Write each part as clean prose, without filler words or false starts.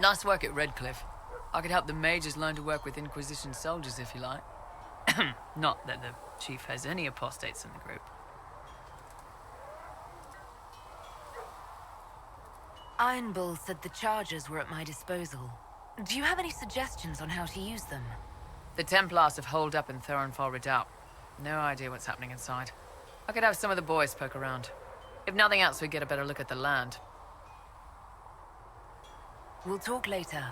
Nice work at Redcliffe. I could help the mages learn to work with Inquisition soldiers if you like. Not that the chief has any apostates in the group. Iron Bull said the chargers were at my disposal. Do you have any suggestions on how to use them? The Templars have holed up in Thorinfar Redoubt. No idea what's happening inside. I could have some of the boys poke around. If nothing else, we get a better look at the land. We'll talk later.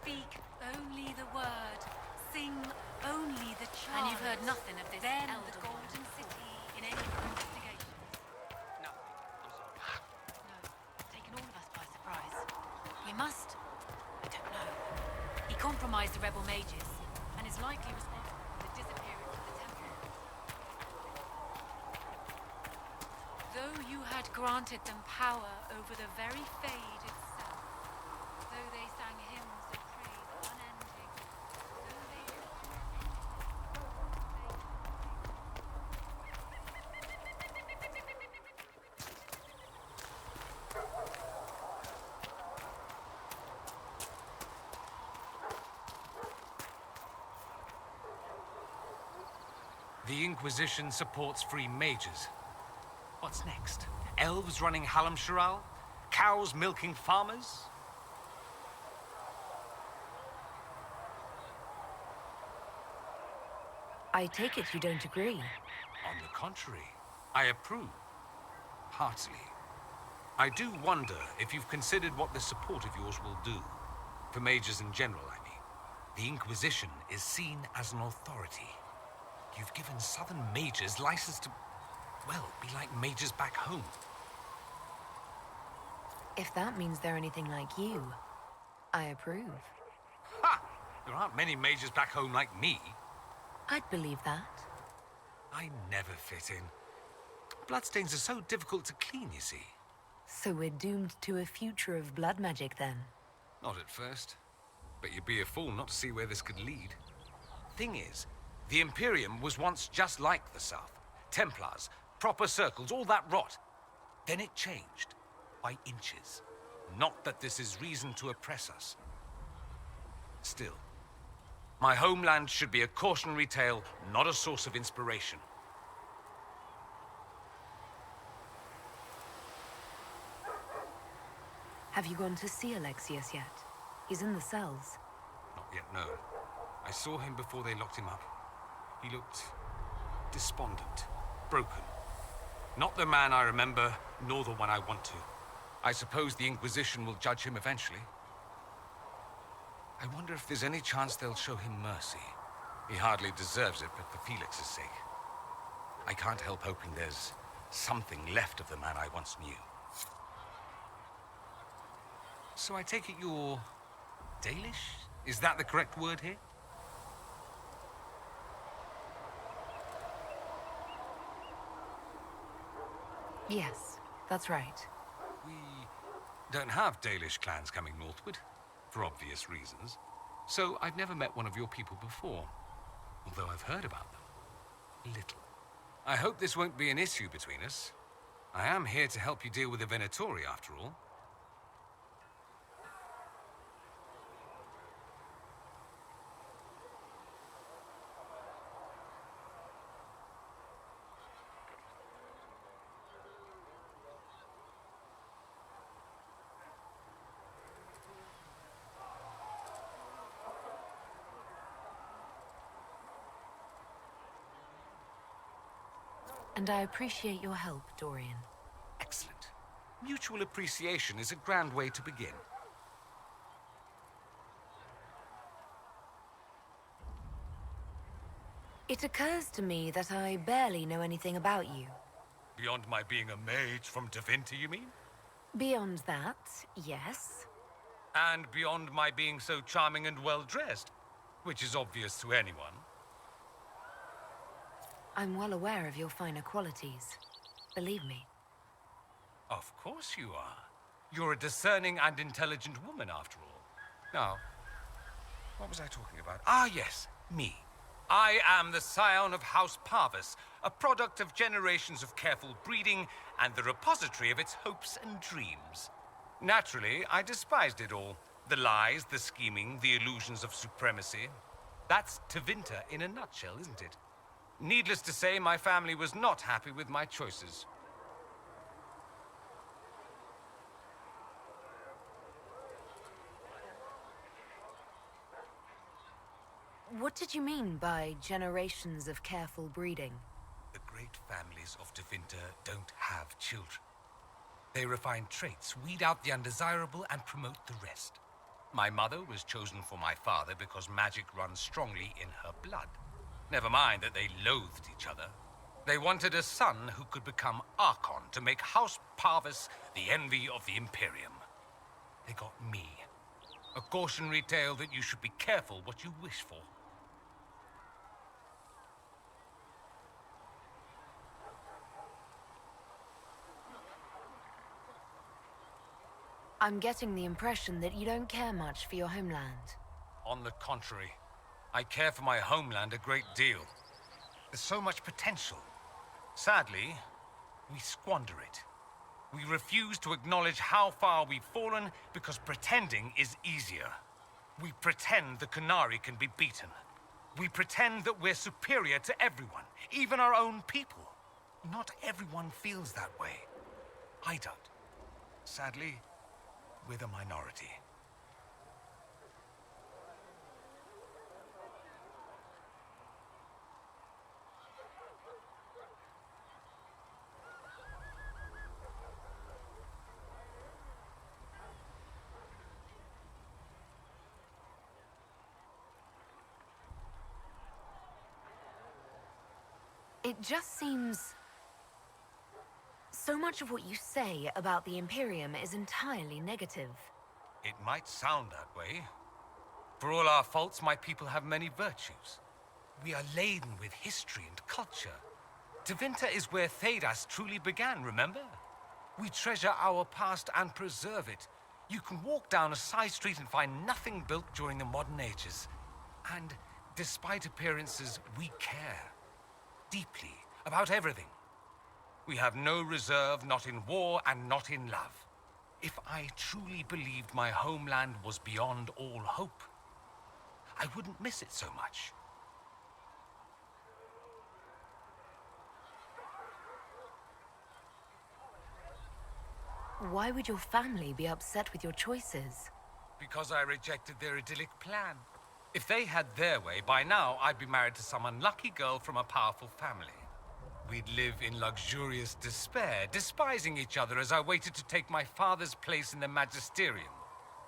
Speak only the word. Sing only the charm. And you've heard nothing of this Then elder the Golden City in any investigation. No, taken all of us by surprise. He must... I don't know. He compromised the rebel mages, and is likely responsible for the disappearance of the temple. Though you had granted them power over the very Fade itself, though they sang hymns of praise unending, though they... The Inquisition supports free mages. What's next? Elves running Halamsharal? Cows milking farmers? I take it you don't agree. On the contrary, I approve. Heartily. I do wonder if you've considered what this support of yours will do. For mages in general, I mean. The Inquisition is seen as an authority. You've given southern mages license to, well, be like mages back home. If that means they're anything like you, I approve. Ha! There aren't many mages back home like me. I'd believe that. I never fit in. Bloodstains are so difficult to clean, you see. So we're doomed to a future of blood magic then? Not at first. But you'd be a fool not to see where this could lead. Thing is, the Imperium was once just like the South. Templars, proper circles, all that rot. Then it changed. By inches. Not that this is reason to oppress us. Still, my homeland should be a cautionary tale, not a source of inspiration. Have you gone to see Alexius yet? He's in the cells. Not yet, no. I saw him before they locked him up. He looked despondent, broken. Not the man I remember, nor the one I want to. I suppose the Inquisition will judge him eventually. I wonder if there's any chance they'll show him mercy. He hardly deserves it, but for Felix's sake. I can't help hoping there's something left of the man I once knew. So I take it you're Dalish? Is that the correct word here? Yes, that's right. We don't have Dalish clans coming northward, for obvious reasons. So I've never met one of your people before, although I've heard about them. Little. I hope this won't be an issue between us. I am here to help you deal with the Venatori, after all. And I appreciate your help, Dorian. Excellent. Mutual appreciation is a grand way to begin. It occurs to me that I barely know anything about you. Beyond my being a mage from Divinity, you mean? Beyond that, yes. And beyond my being so charming and well-dressed, which is obvious to anyone. I'm well aware of your finer qualities. Believe me. Of course you are. You're a discerning and intelligent woman, after all. Now, what was I talking about? Ah, yes, me. I am the scion of House Parvis, a product of generations of careful breeding and the repository of its hopes and dreams. Naturally, I despised it all. The lies, the scheming, the illusions of supremacy. That's Tevinter in a nutshell, isn't it? Needless to say, my family was not happy with my choices. What did you mean by generations of careful breeding? The great families of Tevinter don't have children. They refine traits, weed out the undesirable, and promote the rest. My mother was chosen for my father because magic runs strongly in her blood. Never mind that they loathed each other. They wanted a son who could become Archon to make House Parvis the envy of the Imperium. They got me. A cautionary tale that you should be careful what you wish for. I'm getting the impression that you don't care much for your homeland. On the contrary, I care for my homeland a great deal. There's so much potential. Sadly, we squander it. We refuse to acknowledge how far we've fallen because pretending is easier. We pretend the Qunari can be beaten. We pretend that we're superior to everyone, even our own people. Not everyone feels that way. I don't. Sadly, we're the minority. It just seems... So much of what you say about the Imperium is entirely negative. It might sound that way. For all our faults, my people have many virtues. We are laden with history and culture. Tevinter is where Thedas truly began, remember? We treasure our past and preserve it. You can walk down a side street and find nothing built during the modern ages. And despite appearances, we care. Deeply, about everything. We have no reserve, not in war and not in love. If I truly believed my homeland was beyond all hope, I wouldn't miss it so much. Why would your family be upset with your choices? Because I rejected their idyllic plan. If they had their way, by now I'd be married to some unlucky girl from a powerful family. We'd live in luxurious despair, despising each other as I waited to take my father's place in the magisterium.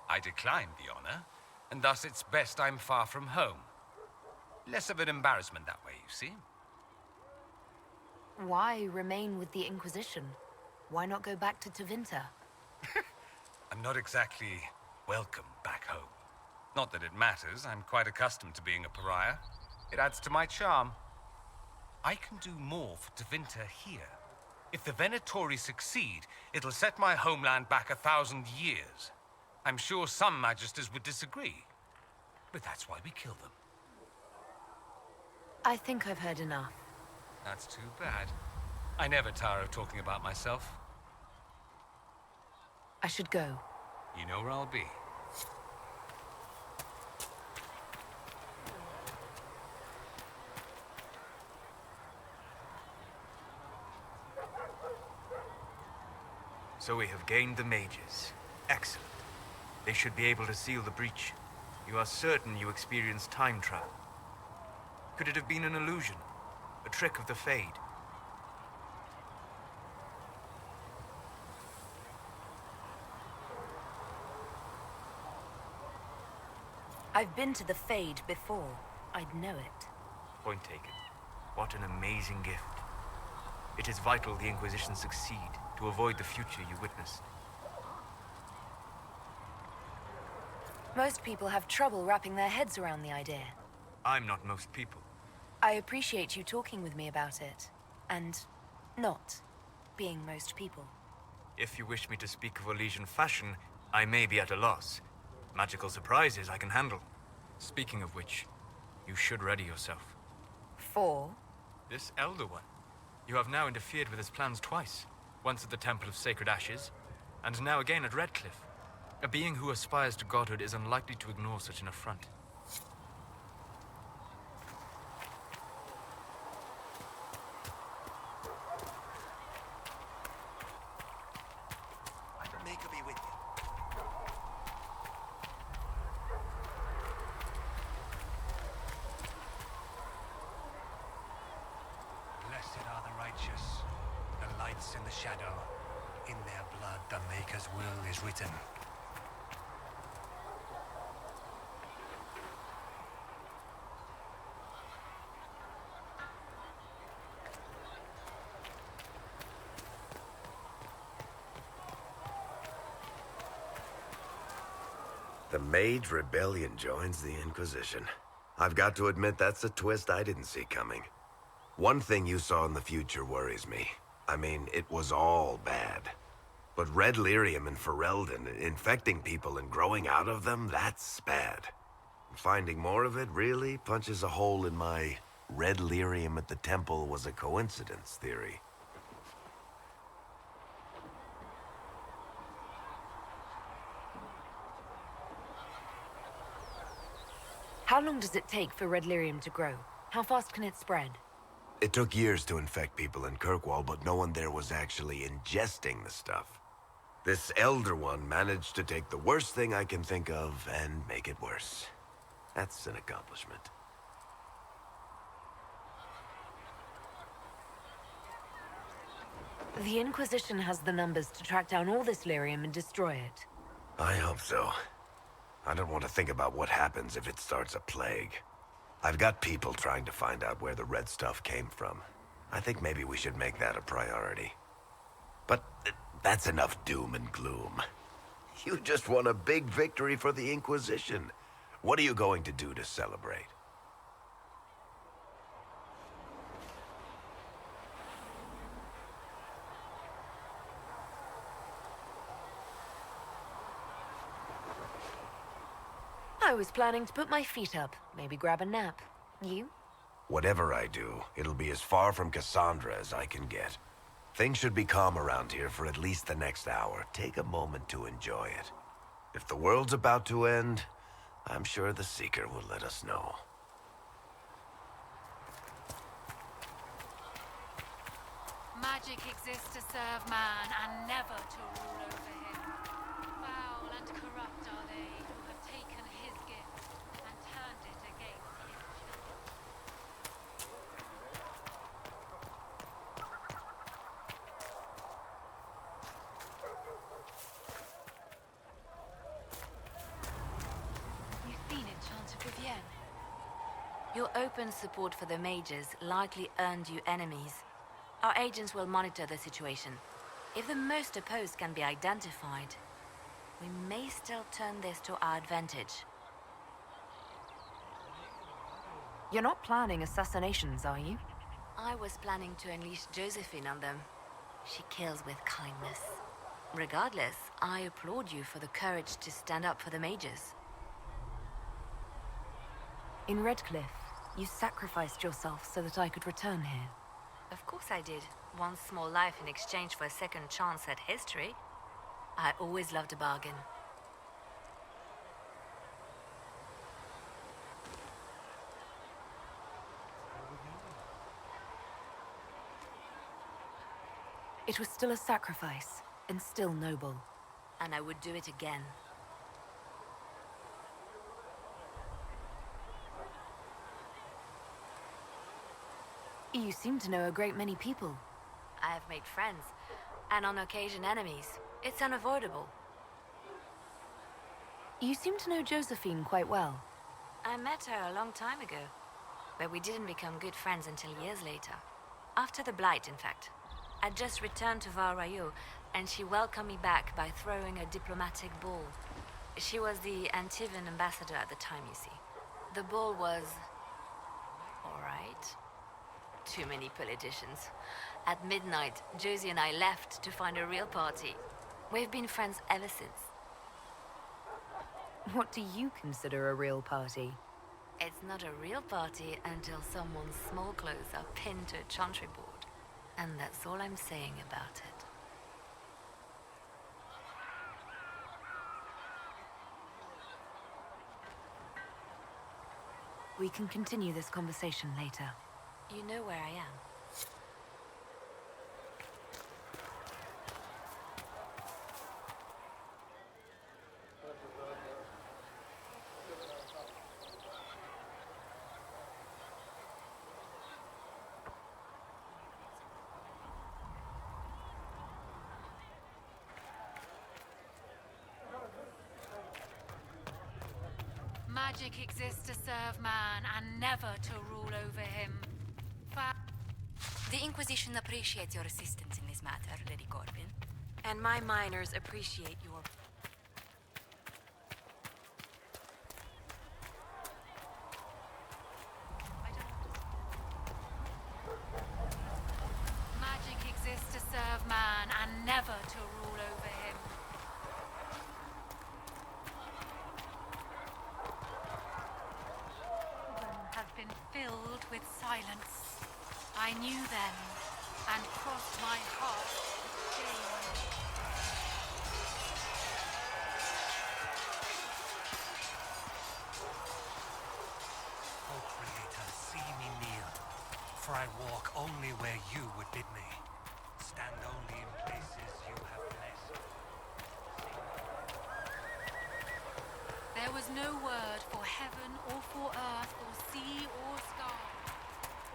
I declined the honor, and thus it's best I'm far from home. Less of an embarrassment that way, you see? Why remain with the Inquisition? Why not go back to Tevinter? I'm not exactly welcome back home. Not that it matters, I'm quite accustomed to being a pariah. It adds to my charm. I can do more for Tevinter here. If the Venatori succeed, it'll set my homeland back 1,000 years. I'm sure some magisters would disagree, but that's why we kill them. I think I've heard enough. That's too bad. I never tire of talking about myself. I should go. You know where I'll be. So we have gained the mages. Excellent. They should be able to seal the breach. You are certain you experienced time travel? Could it have been an illusion? A trick of the Fade? I've been to the Fade before. I'd know it. Point taken. What an amazing gift. It is vital the Inquisition succeed to avoid the future you witnessed. Most people have trouble wrapping their heads around the idea. I'm not most people. I appreciate you talking with me about it. And not being most people. If you wish me to speak of Orlesian fashion, I may be at a loss. Magical surprises I can handle. Speaking of which, you should ready yourself. For? This Elder One. You have now interfered with his plans twice. Once at the Temple of Sacred Ashes, and now again at Redcliffe. A being who aspires to godhood is unlikely to ignore such an affront. Maker be with you. Blessed are the righteous, the lights in the shadow. In their blood the Maker's will is written. The Mage Rebellion joins the Inquisition. I've got to admit that's a twist I didn't see coming. One thing you saw in the future worries me. I mean, it was all bad. But red lyrium and Ferelden, infecting people and growing out of them, that's bad. Finding more of it really punches a hole in my red lyrium at the temple was a coincidence theory. How long does it take for red lyrium to grow? How fast can it spread? It took years to infect people in Kirkwall, but no one there was actually ingesting the stuff. This Elder One managed to take the worst thing I can think of and make it worse. That's an accomplishment. The Inquisition has the numbers to track down all this lyrium and destroy it. I hope so. I don't want to think about what happens if it starts a plague. I've got people trying to find out where the red stuff came from. I think maybe we should make that a priority. But that's enough doom and gloom. You just won a big victory for the Inquisition. What are you going to do to celebrate? I was planning to put my feet up, maybe grab a nap. You? Whatever I do, it'll be as far from Cassandra as I can get. Things should be calm around here for at least the next hour. Take a moment to enjoy it. If the world's about to end, I'm sure the Seeker will let us know. Magic exists to serve man and never to rule over him. Foul and corrupt are they who have taken his gift and turned it against his children. You've been in Chantecavienne. Your open support for the mages likely earned you enemies. Our agents will monitor the situation. If the most opposed can be identified, we may still turn this to our advantage. You're not planning assassinations, are you? I was planning to unleash Josephine on them. She kills with kindness. Regardless, I applaud you for the courage to stand up for the mages. In Redcliffe, you sacrificed yourself so that I could return here. Of course I did. One small life in exchange for a second chance at history. I always loved a bargain. It was still a sacrifice, and still noble. And I would do it again. You seem to know a great many people. I have made friends, and on occasion enemies. It's unavoidable. You seem to know Josephine quite well. I met her a long time ago, but we didn't become good friends until years later. After the Blight, in fact. I'd just returned to Val-Rayo, and she welcomed me back by throwing a diplomatic ball. She was the Antivan ambassador at the time, you see. The ball was... all right. Too many politicians. At midnight, Josie and I left to find a real party. We've been friends ever since. What do you consider a real party? It's not a real party until someone's small clothes are pinned to a chantry board. And that's all I'm saying about it. We can continue this conversation later. You know where I am. Magic exists to serve man and never to rule over him. The Inquisition appreciates your assistance in this matter, Lady Corbin. And my miners appreciate your... Magic exists to serve man and never to rule over him. Have been filled with silence. I knew them and crossed my heart with shame. O Creator, see me kneel, for I walk only where you would bid me. Stand only in places you have blessed. There was no word for heaven or for earth or sea or sky.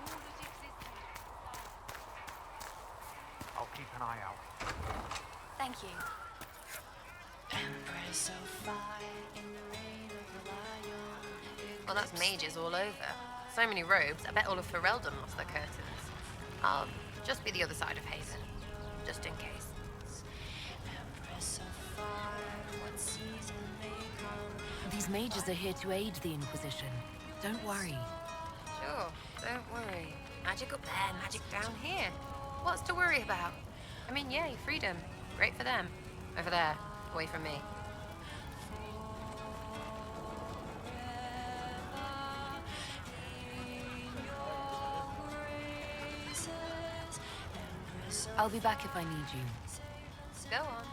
All that existed was silence. I'll keep an eye out. Thank you. Well, that's mages all over. So many robes, I bet all of Ferelden lost their curtains. I'll just be the other side of Haven, just in case. These mages are here to aid the Inquisition. Don't worry. Sure, don't worry. Magic up there, magic down here. What's to worry about? I mean, yay, freedom. Great for them. Over there, away from me. I'll be back if I need you. Go on.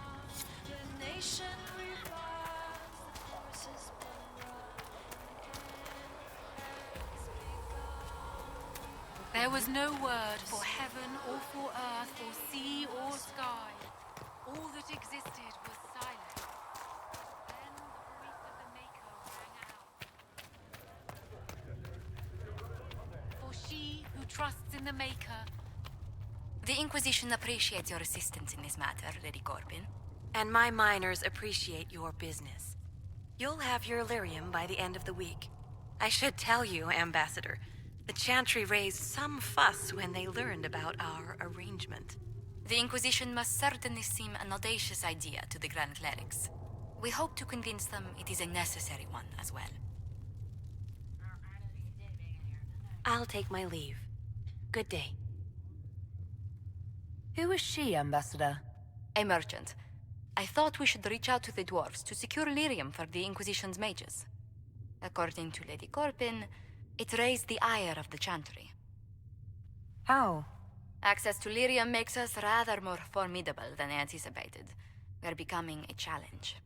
There was no word for heaven or for earth or sea or sky. All that existed was silence. Then the voice of the Maker rang out. For she who trusts in the Maker. The Inquisition appreciates your assistance in this matter, Lady Corbin. And my miners appreciate your business. You'll have your lyrium by the end of the week. I should tell you, Ambassador, the Chantry raised some fuss when they learned about our arrangement. The Inquisition must certainly seem an audacious idea to the Grand Clerics. We hope to convince them it is a necessary one as well. I'll take my leave. Good day. Who is she, Ambassador? A merchant. I thought we should reach out to the dwarves to secure lyrium for the Inquisition's mages. According to Lady Corbin, it raised the ire of the Chantry. How? Access to lyrium makes us rather more formidable than anticipated. We're becoming a challenge.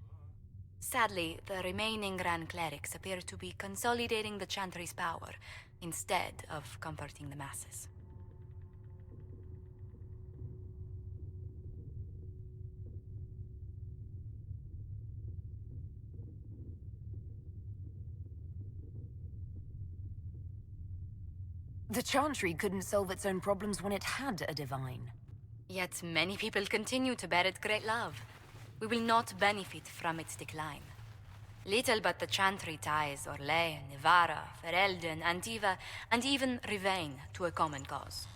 Sadly, the remaining Grand Clerics appear to be consolidating the Chantry's power instead of comforting the masses. The Chantry couldn't solve its own problems when it had a divine. Yet many people continue to bear it great love. We will not benefit from its decline. Little but the Chantry ties Orlais, Nevarra, Ferelden, Antiva, and even Rivain to a common cause.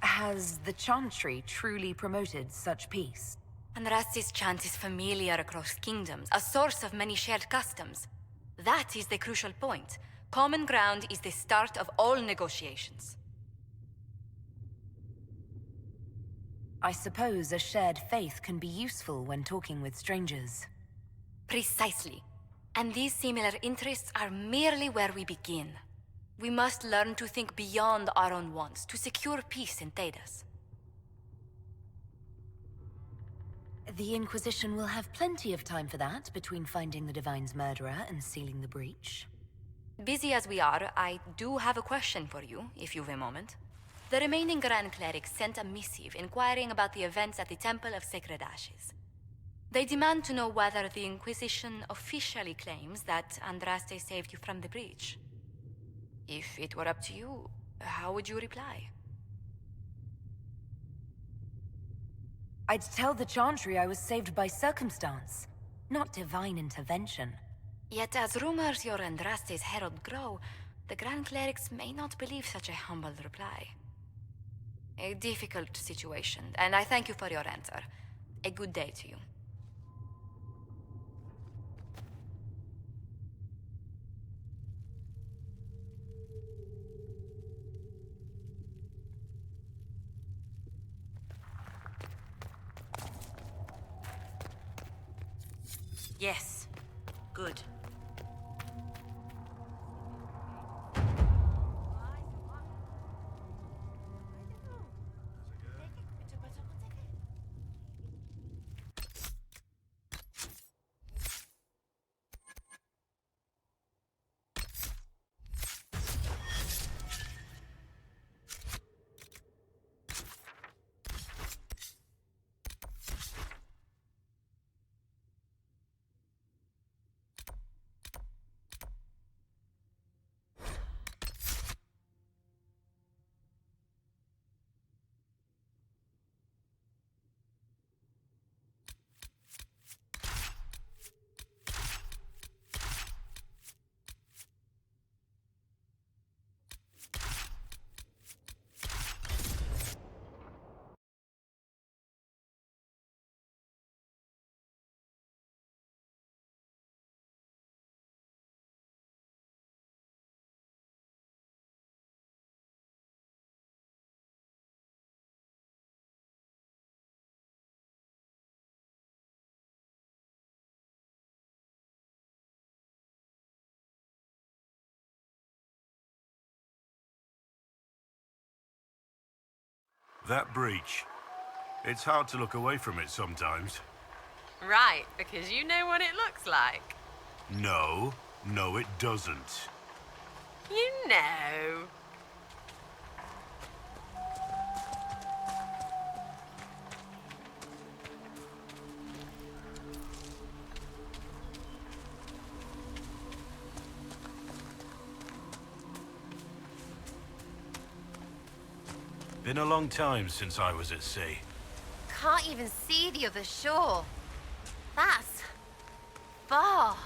Has the Chantry truly promoted such peace? Andrasti's chant is familiar across kingdoms, a source of many shared customs. That is the crucial point. Common ground is the start of all negotiations. I suppose a shared faith can be useful when talking with strangers. Precisely. And these similar interests are merely where we begin. We must learn to think beyond our own wants to secure peace in Thedas. The Inquisition will have plenty of time for that between finding the Divine's murderer and sealing the breach. Busy as we are, I do have a question for you, if you've a moment. The remaining Grand Clerics sent a missive inquiring about the events at the Temple of Sacred Ashes. They demand to know whether the Inquisition officially claims that Andraste saved you from the breach. If it were up to you, how would you reply? I'd tell the Chantry I was saved by circumstance, not divine intervention. Yet as rumors your Andraste's herald grow, the Grand Clerics may not believe such a humble reply. A difficult situation, and I thank you for your answer. A good day to you. Yes. Good. That breach. It's hard to look away from it sometimes. Right, because you know what it looks like. No, it doesn't. You know. Been a long time since I was at sea. Can't even see the other shore. That's far.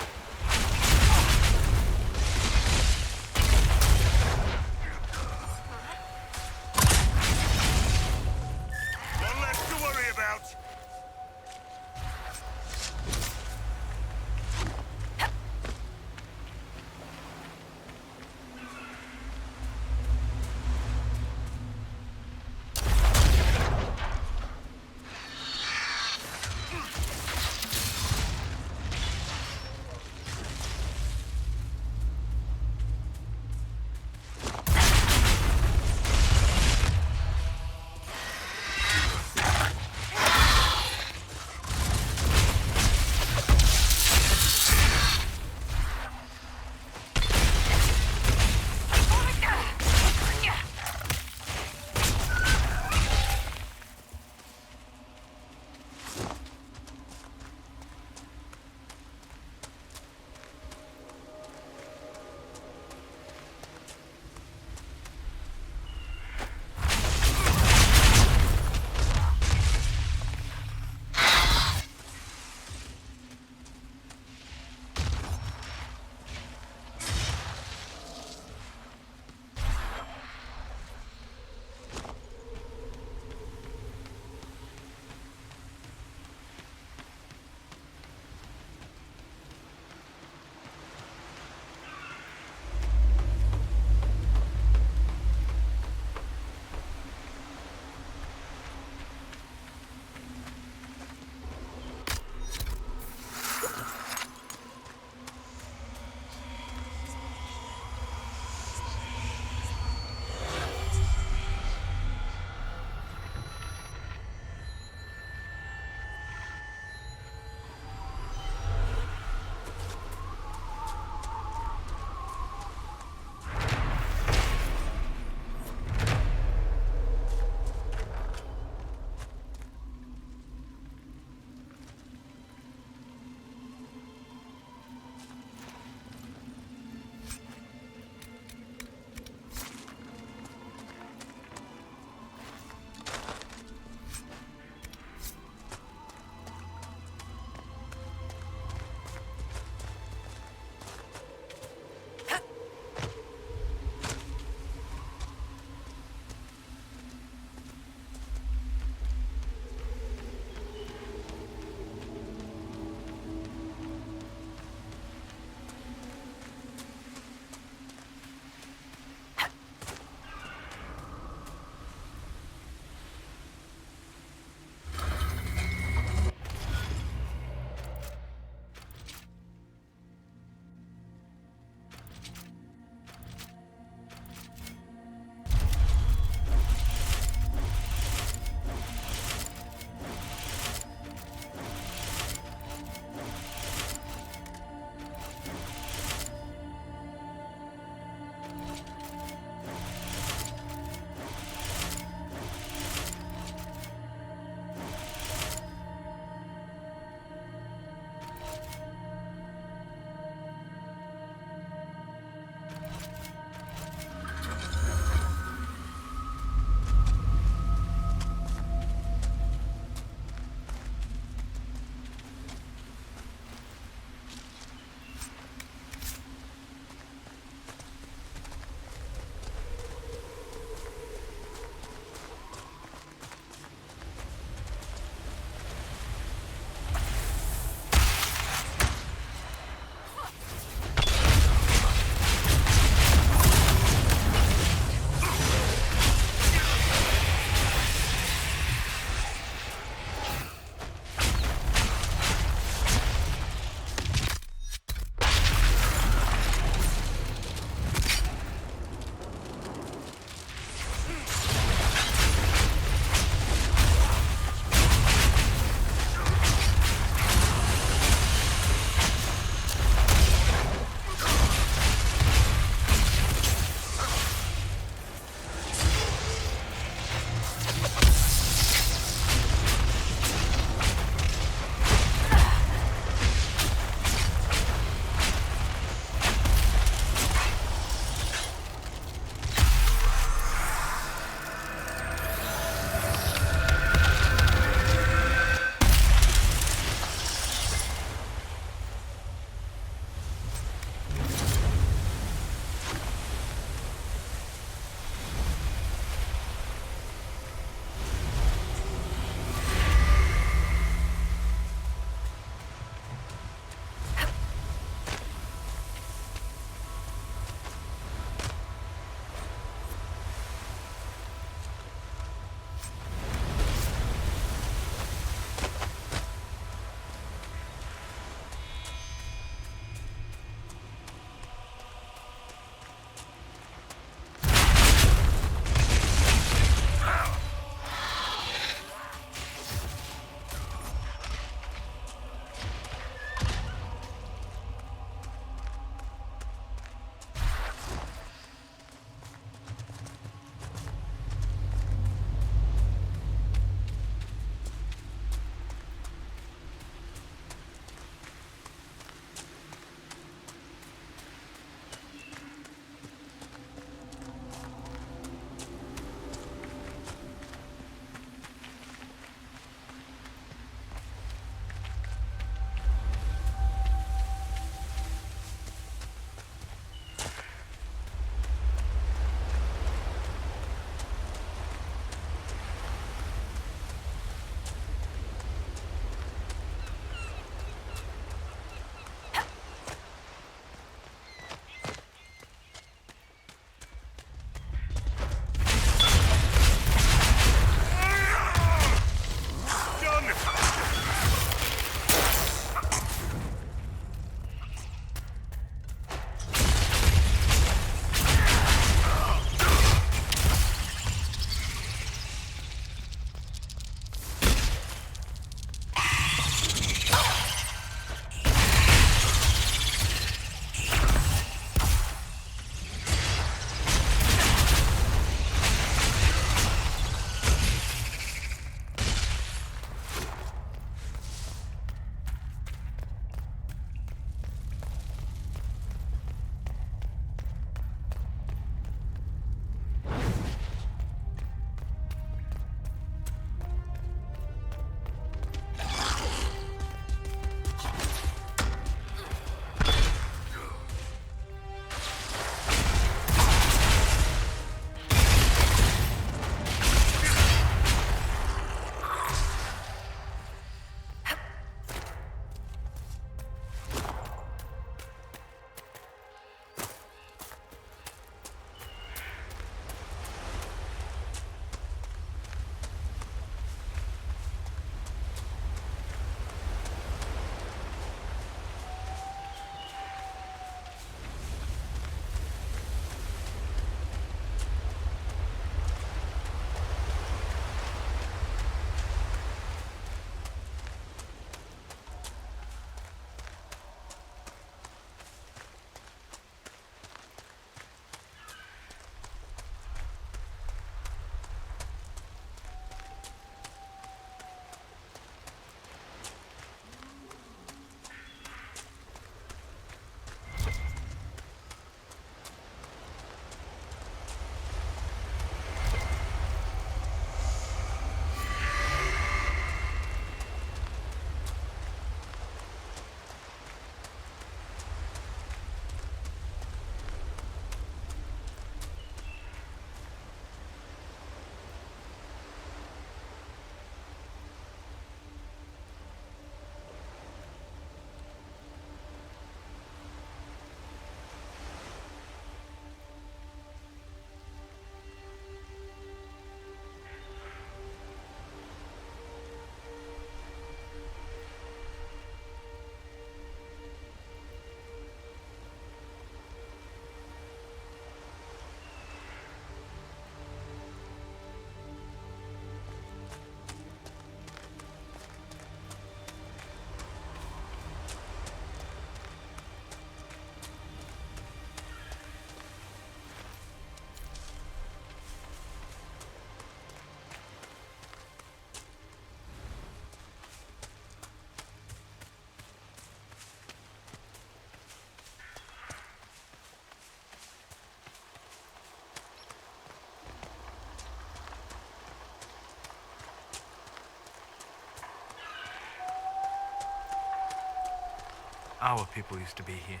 Our people used to be here.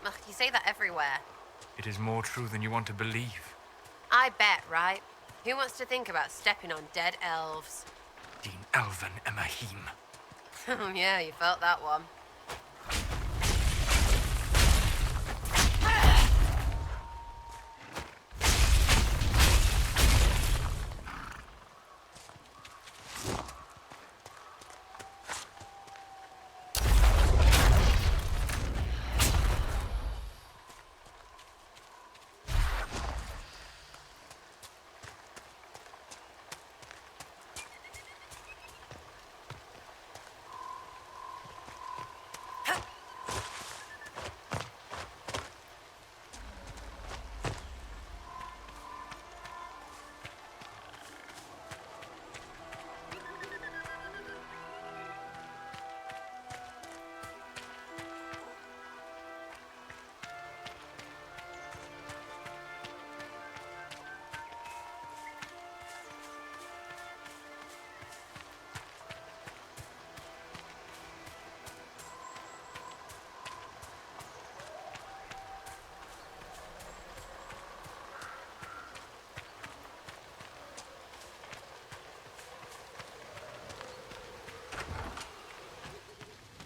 Ugh, you say that everywhere. It is more true than you want to believe. I bet, right? Who wants to think about stepping on dead elves? Din Elven Emahim. Yeah, you felt that one.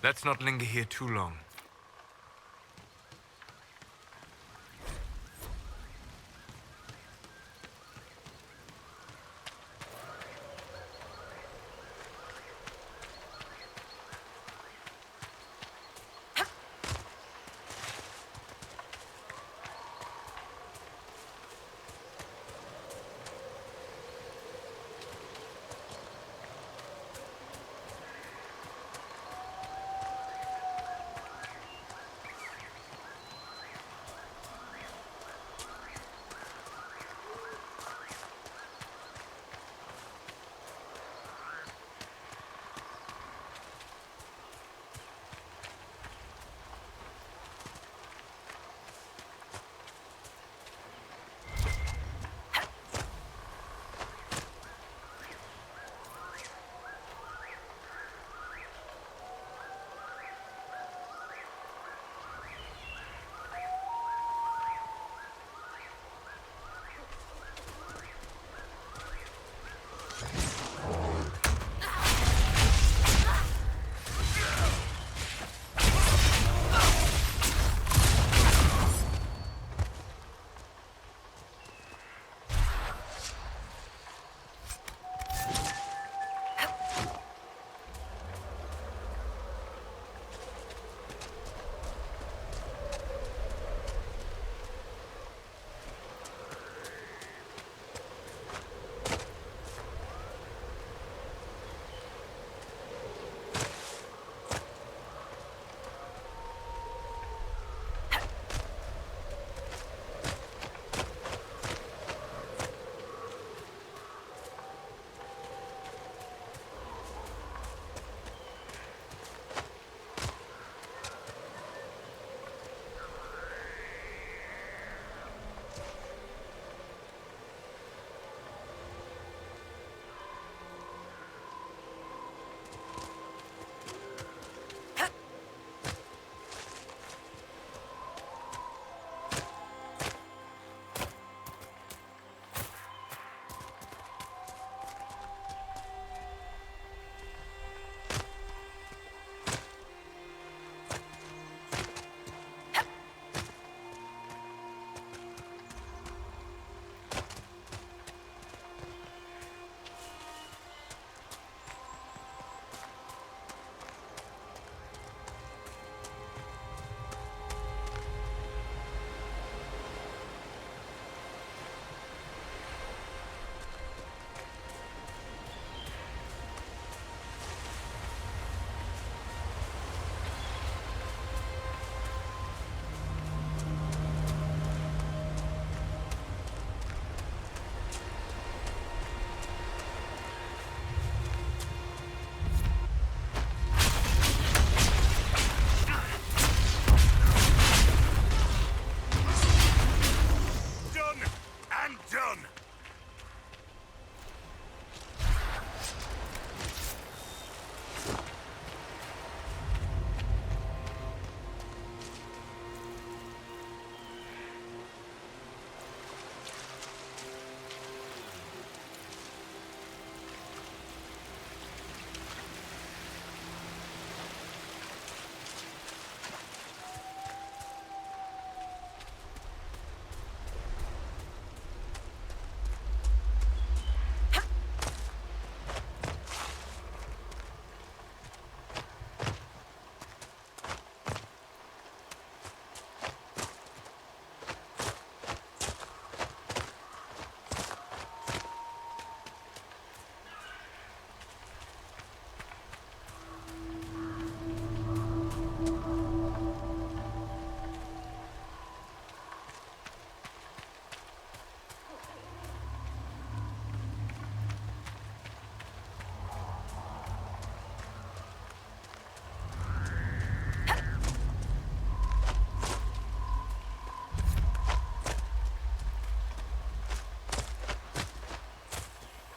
Let's not linger here too long.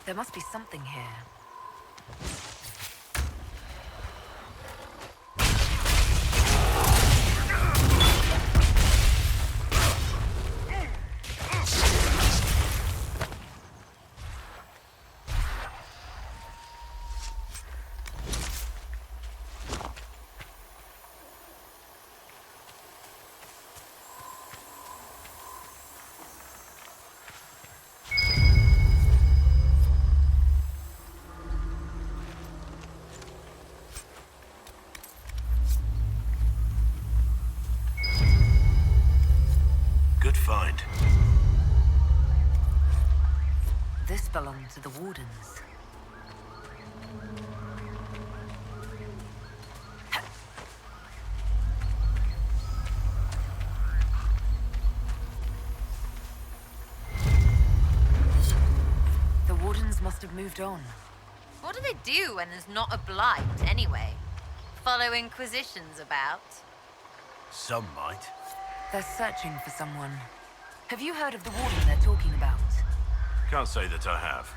There must be something here. Good find. This belonged to the Wardens. The Wardens must have moved on. What do they do when there's not a blight, anyway? Follow inquisitions about? Some might. They're searching for someone. Have you heard of the Warden they're talking about? Can't say that I have.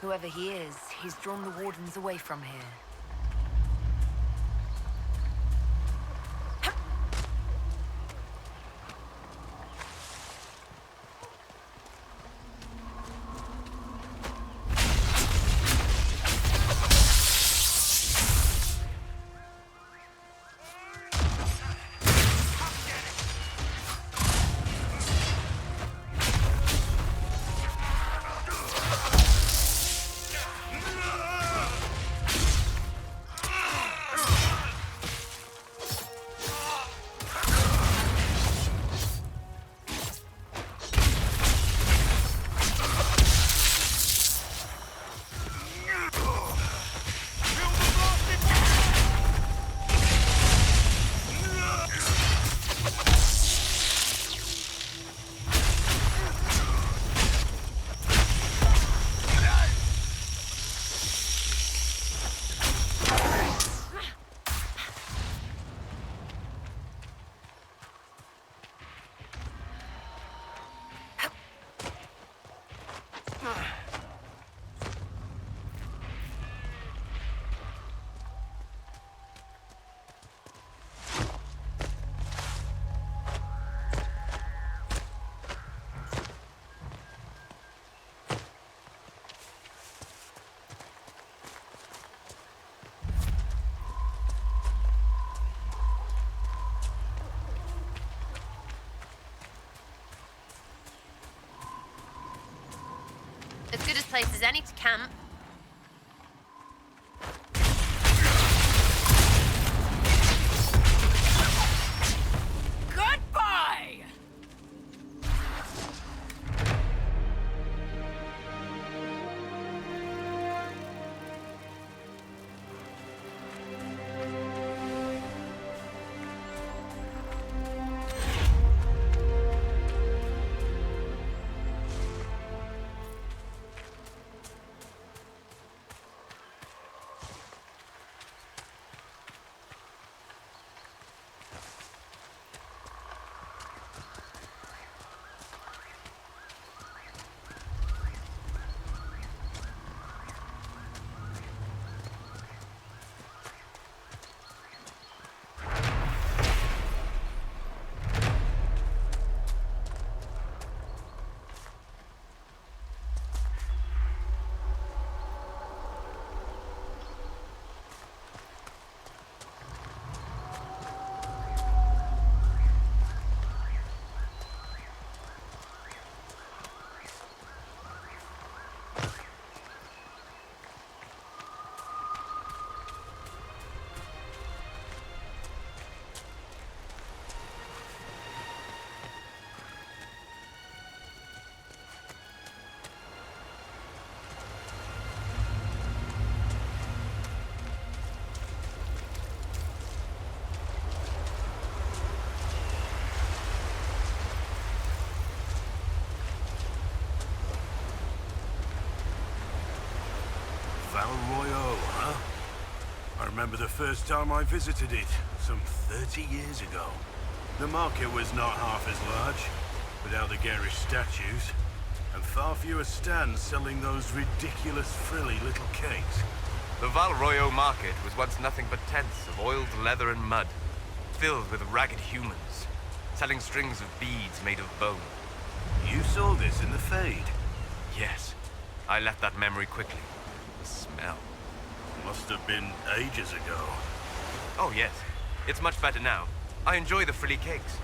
Whoever he is, he's drawn the Wardens away from here. As good a place as any to camp. Goodbye! Valroyo, huh? I remember the first time I visited it, some 30 years ago. The market was not half as large, without the garish statues. And far fewer stands selling those ridiculous frilly little cakes. The Val Royeaux market was once nothing but tents of oiled leather and mud, filled with ragged humans, selling strings of beads made of bone. You saw this in the Fade? Yes, I left that memory quickly. The smell. Must have been ages ago. Oh yes, it's much better now. I enjoy the frilly cakes.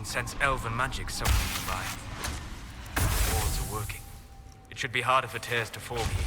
Sense elven magic somewhere nearby. The wards are working. It should be harder for tears to form here.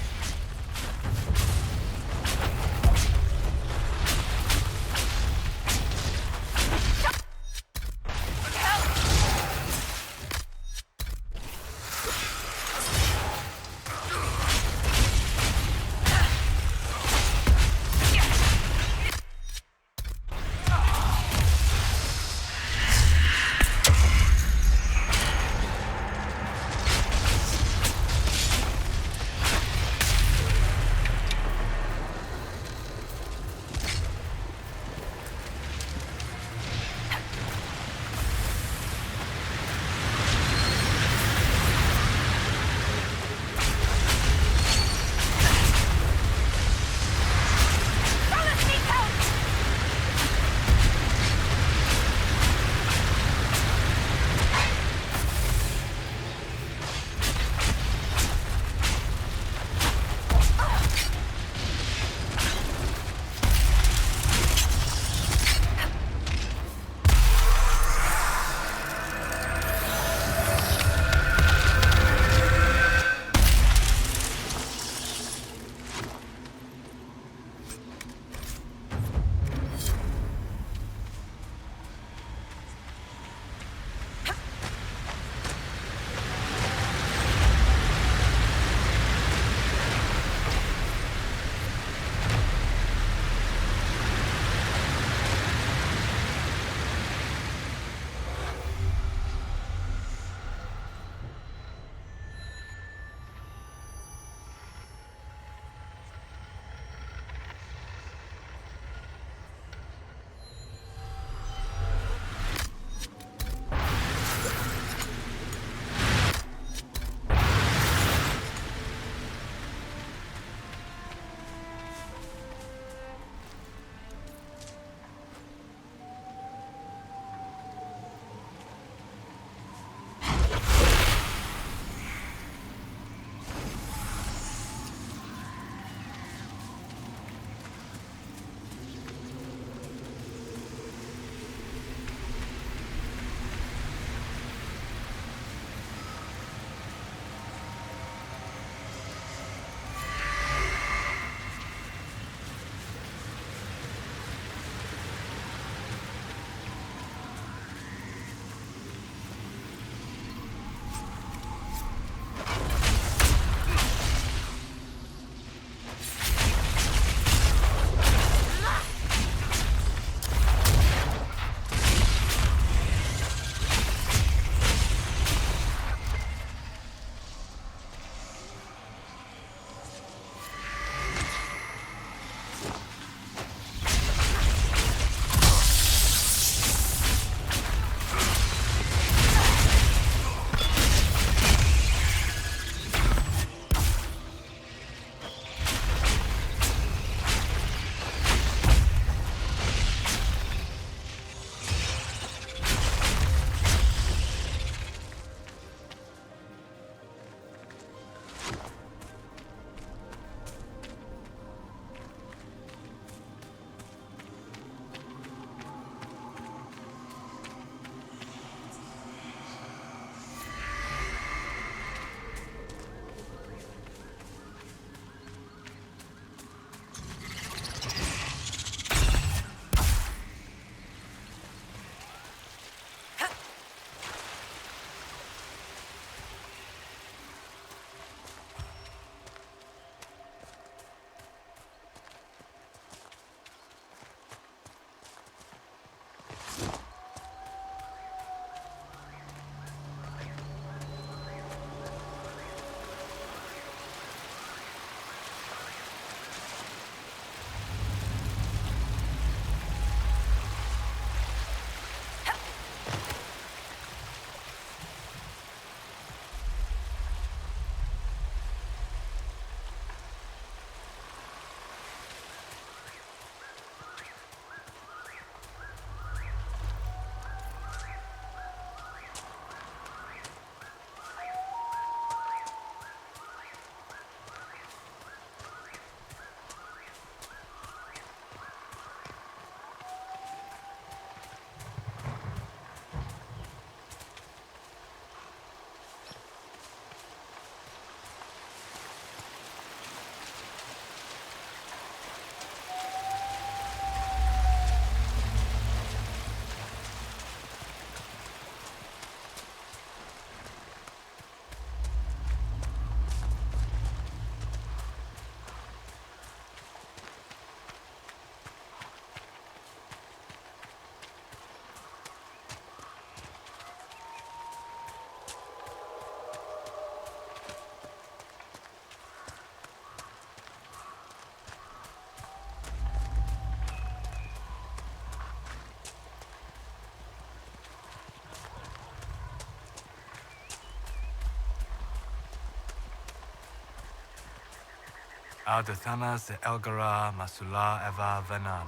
Adathanas de Elgara Masula Eva Venan.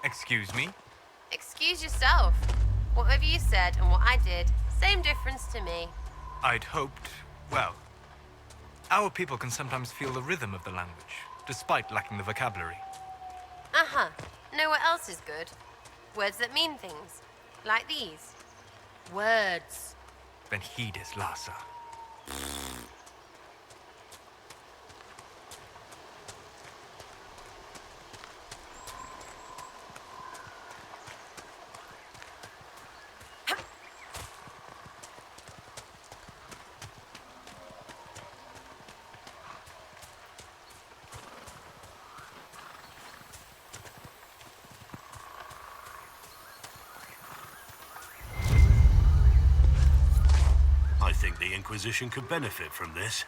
Excuse me? Excuse yourself. Whatever you said and what I did, same difference to me. I'd hoped, well, our people can sometimes feel the rhythm of the language, despite lacking the vocabulary. Uh-huh. Know what else is good? Words that mean things. Like these. Words. Then heed is Lhasa. I think the Inquisition could benefit from this.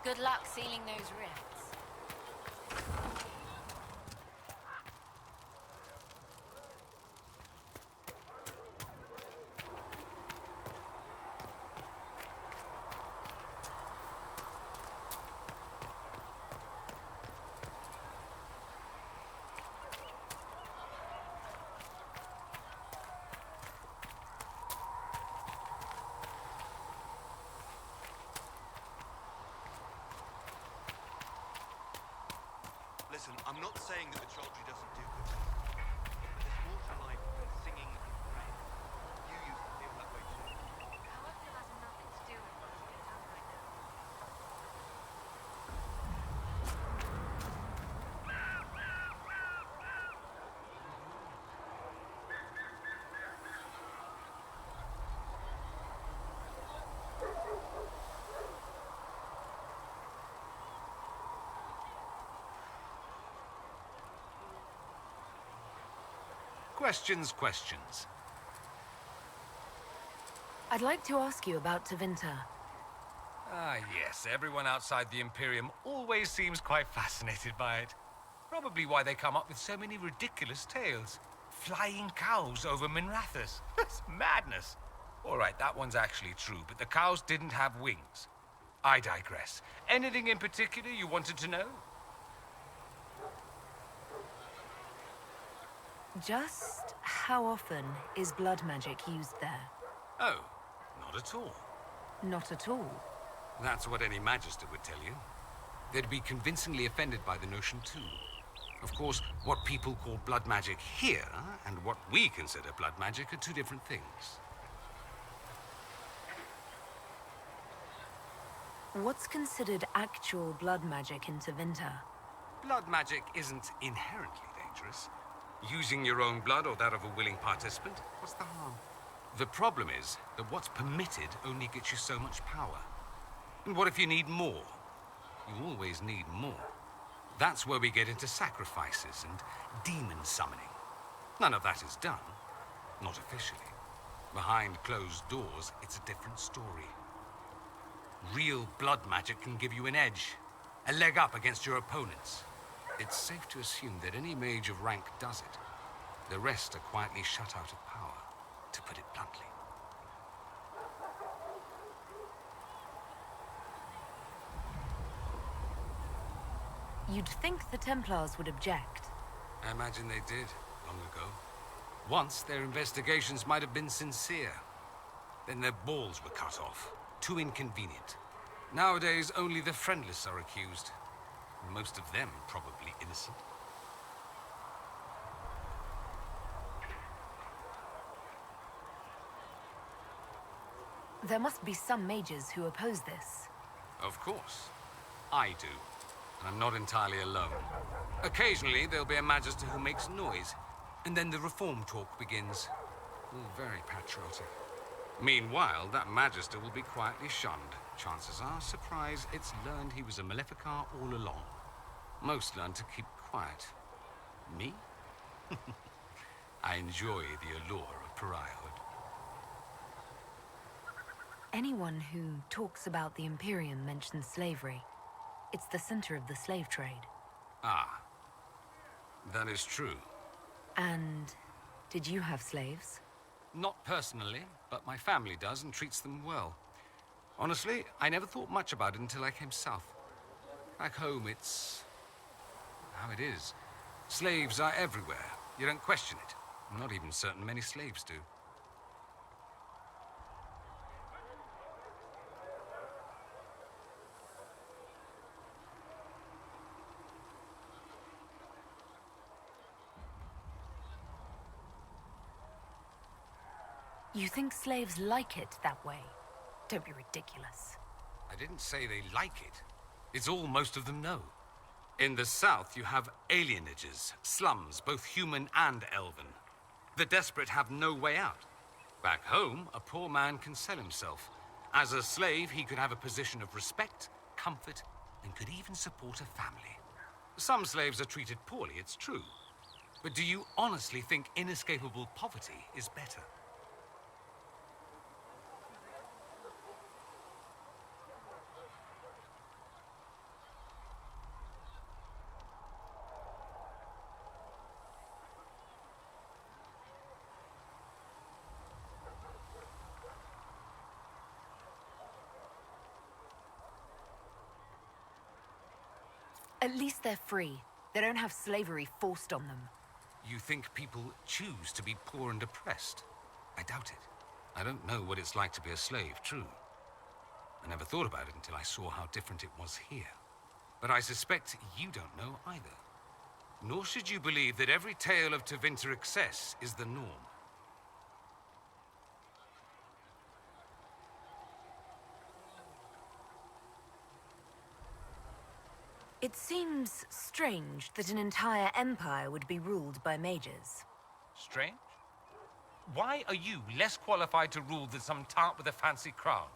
Good luck sealing those rifts. not saying that witchology doesn't do good things, but there's more to life than singing and praying. You used to feel that way too. However, has nothing to do with what's going on right now. Questions. I'd like to ask you about Tevinter. Ah, yes. Everyone outside the Imperium always seems quite fascinated by it. Probably why they come up with so many ridiculous tales. Flying cows over Minrathous. That's madness. All right, that one's actually true, but the cows didn't have wings. I digress. Anything in particular you wanted to know? Just how often is blood magic used there? Oh, not at all. Not at all. That's what any Magister would tell you. They'd be convincingly offended by the notion, too. Of course, what people call blood magic here, and what we consider blood magic, are two different things. What's considered actual blood magic in Tevinter? Blood magic isn't inherently dangerous. Using your own blood or that of a willing participant, what's the harm? The problem is that what's permitted only gets you so much power. And what if you need more? You always need more. That's where we get into sacrifices and demon summoning. None of that is done. Not officially. Behind closed doors, it's a different story. Real blood magic can give you an edge, a leg up against your opponents. It's safe to assume that any mage of rank does it. The rest are quietly shut out of power, to put it bluntly. You'd think the Templars would object. I imagine they did, long ago. Once, their investigations might have been sincere. Then their balls were cut off. Too inconvenient. Nowadays, only the friendless are accused. Most of them probably innocent. There must be some mages who oppose this. Of course. I do. And I'm not entirely alone. Occasionally, there'll be a Magister who makes noise, and then the reform talk begins. All very patriotic. Meanwhile, that Magister will be quietly shunned. Chances are, surprise, it's learned he was a Maleficar all along. Most learn to keep quiet. Me? I enjoy the allure of pariahhood. Anyone who talks about the Imperium mentions slavery. It's the center of the slave trade. Ah. That is true. And did you have slaves? Not personally, but my family does and treats them well. Honestly, I never thought much about it until I came south. Back home, it's how it is. Slaves are everywhere. You don't question it. I'm not even certain many slaves do. You think slaves like it that way? Don't be ridiculous. I didn't say they like it. It's all most of them know. In the south, you have alienages, slums, both human and elven. The desperate have no way out. Back home, a poor man can sell himself. As a slave, he could have a position of respect, comfort, and could even support a family. Some slaves are treated poorly, it's true. But do you honestly think inescapable poverty is better? At least they're free. They don't have slavery forced on them. You think people choose to be poor and oppressed? I doubt it. I don't know what it's like to be a slave, true. I never thought about it until I saw how different it was here. But I suspect you don't know either. Nor should you believe that every tale of Tevinter excess is the norm. It seems strange that an entire empire would be ruled by mages. Strange? Why are you less qualified to rule than some tart with a fancy crown?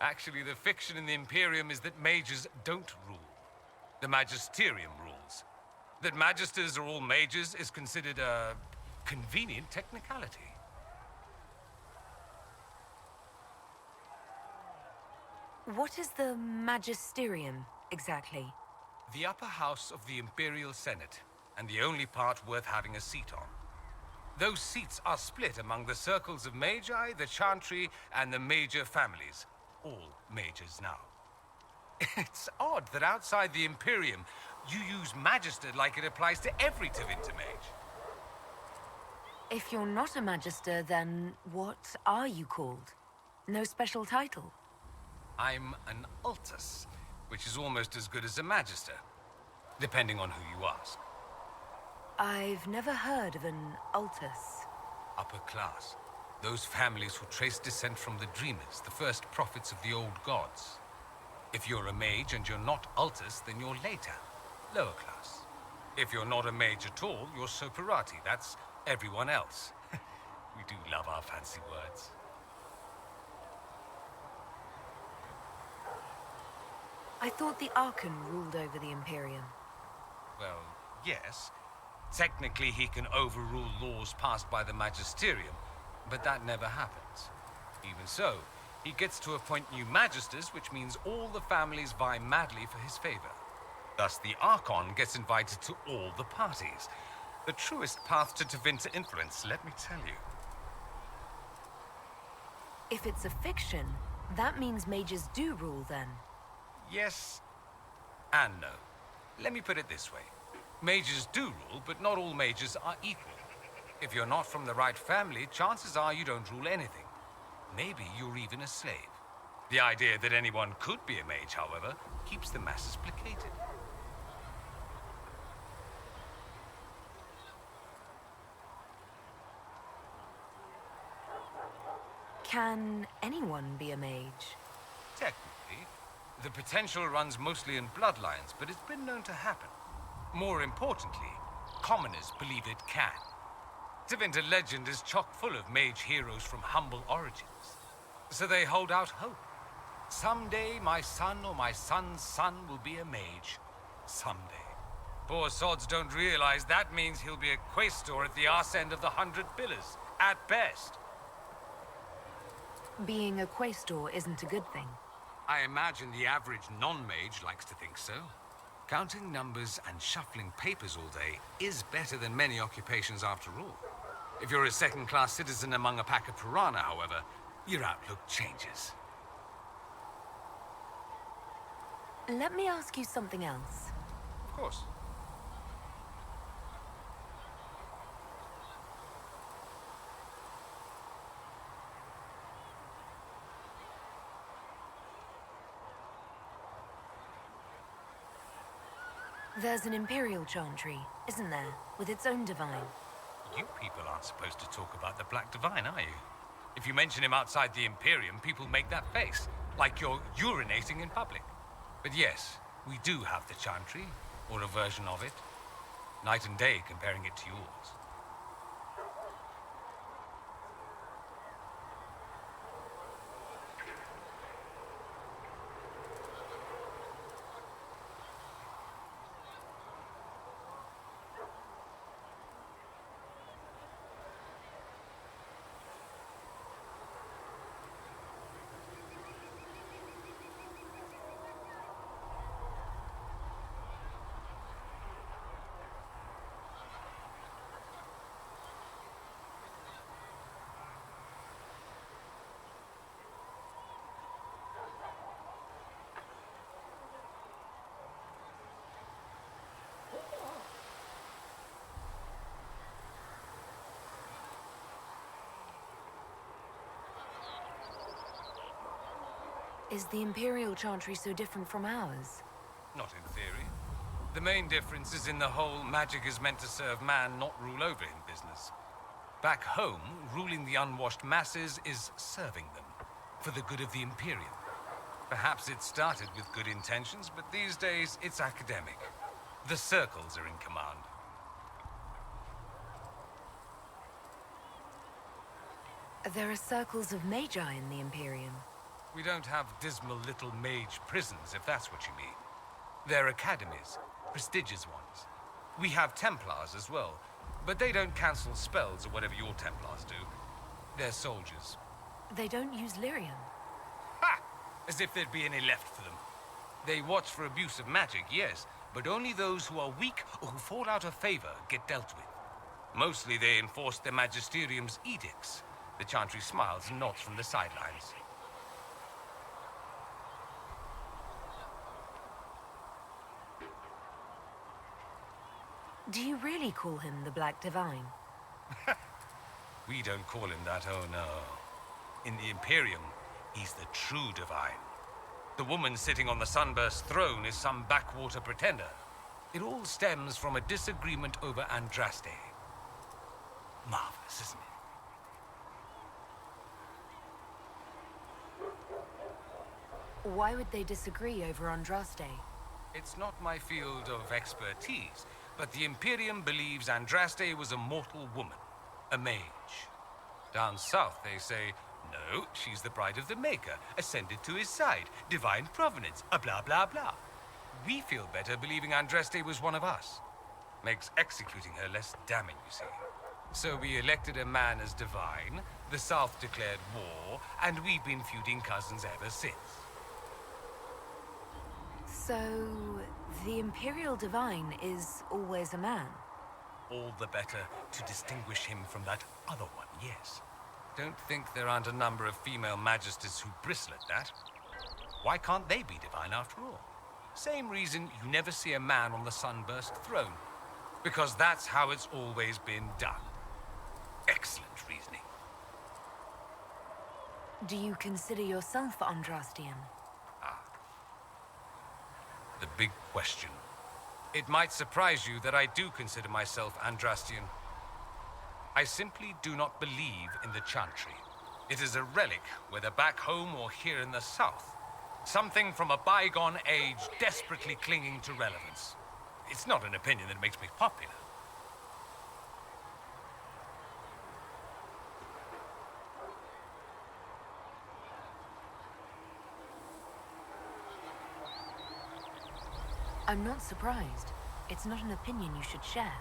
Actually, the fiction in the Imperium is that mages don't rule. The Magisterium rules. That magisters are all mages is considered a convenient technicality. What is the Magisterium, exactly? The upper house of the Imperial Senate, and the only part worth having a seat on. Those seats are split among the circles of Magi, the Chantry, and the major families. All mages now. It's odd that outside the Imperium, you use Magister like it applies to every Tevinter mage. If you're not a Magister, then what are you called? No special title? I'm an Altus, which is almost as good as a Magister, depending on who you ask. I've never heard of an Altus. Upper class. Those families who trace descent from the Dreamers, the first prophets of the old gods. If you're a mage and you're not Altus, then you're later, lower class. If you're not a mage at all, you're Soperati. That's everyone else. We do love our fancy words. I thought the Archon ruled over the Imperium. Well, yes. Technically, he can overrule laws passed by the Magisterium, but that never happens. Even so, he gets to appoint new Magisters, which means all the families vie madly for his favor. Thus, the Archon gets invited to all the parties. The truest path to Tevinter influence, let me tell you. If it's a fiction, that means mages do rule then. Yes and no. Let me put it this way. Mages do rule, but not all mages are equal. If you're not from the right family, chances are you don't rule anything. Maybe you're even a slave. The idea that anyone could be a mage, however, keeps the masses placated. Can anyone be a mage? Technically, the potential runs mostly in bloodlines, but it's been known to happen. More importantly, commoners believe it can. Tevinter legend is chock full of mage heroes from humble origins. So they hold out hope. Someday my son or my son's son will be a mage. Someday. Poor sods don't realize that means he'll be a quaestor at the arse end of the 100 Pillars, at best. Being a quaestor isn't a good thing. I imagine the average non-mage likes to think so. Counting numbers and shuffling papers all day is better than many occupations after all. If you're a second-class citizen among a pack of piranha, however, your outlook changes. Let me ask you something else. Of course. There's an Imperial Chantry, isn't there? With its own divine. You people aren't supposed to talk about the Black Divine, are you? If you mention him outside the Imperium, people make that face, like you're urinating in public. But yes, we do have the Chantry, or a version of it. Night and day comparing it to yours. Is the Imperial Chantry so different from ours? Not in theory. The main difference is in the whole magic is meant to serve man, not rule over him business. Back home, ruling the unwashed masses is serving them, for the good of the Imperium. Perhaps it started with good intentions, but these days it's academic. The circles are in command. There are circles of magi in the Imperium. We don't have dismal little mage prisons, if that's what you mean. They're academies, prestigious ones. We have Templars as well, but they don't cancel spells or whatever your Templars do. They're soldiers. They don't use lyrium. Ha! As if there'd be any left for them. They watch for abuse of magic, yes, but only those who are weak or who fall out of favor get dealt with. Mostly they enforce their magisterium's edicts. The Chantry smiles and nods from the sidelines. Do you really call him the Black Divine? We don't call him that, oh no. In the Imperium, he's the true divine. The woman sitting on the Sunburst throne is some backwater pretender. It all stems from a disagreement over Andraste. Marvelous, isn't it? Why would they disagree over Andraste? It's not my field of expertise, but the Imperium believes Andraste was a mortal woman, a mage. Down south, they say, no, she's the bride of the Maker, ascended to his side, divine provenance, a blah blah blah. We feel better believing Andraste was one of us. Makes executing her less damning, you see. So we elected a man as divine, the South declared war, and we've been feuding cousins ever since. So, the Imperial Divine is always a man? All the better to distinguish him from that other one, yes. Don't think there aren't a number of female magisters who bristle at that. Why can't they be divine after all? Same reason you never see a man on the Sunburst throne. Because that's how it's always been done. Excellent reasoning. Do you consider yourself Andrastian? The big question. It might surprise you that I do consider myself Andrastian. I simply do not believe in the Chantry. It is a relic, whether back home or here in the south. Something from a bygone age desperately clinging to relevance. It's not an opinion that makes me popular. I'm not surprised. It's not an opinion you should share.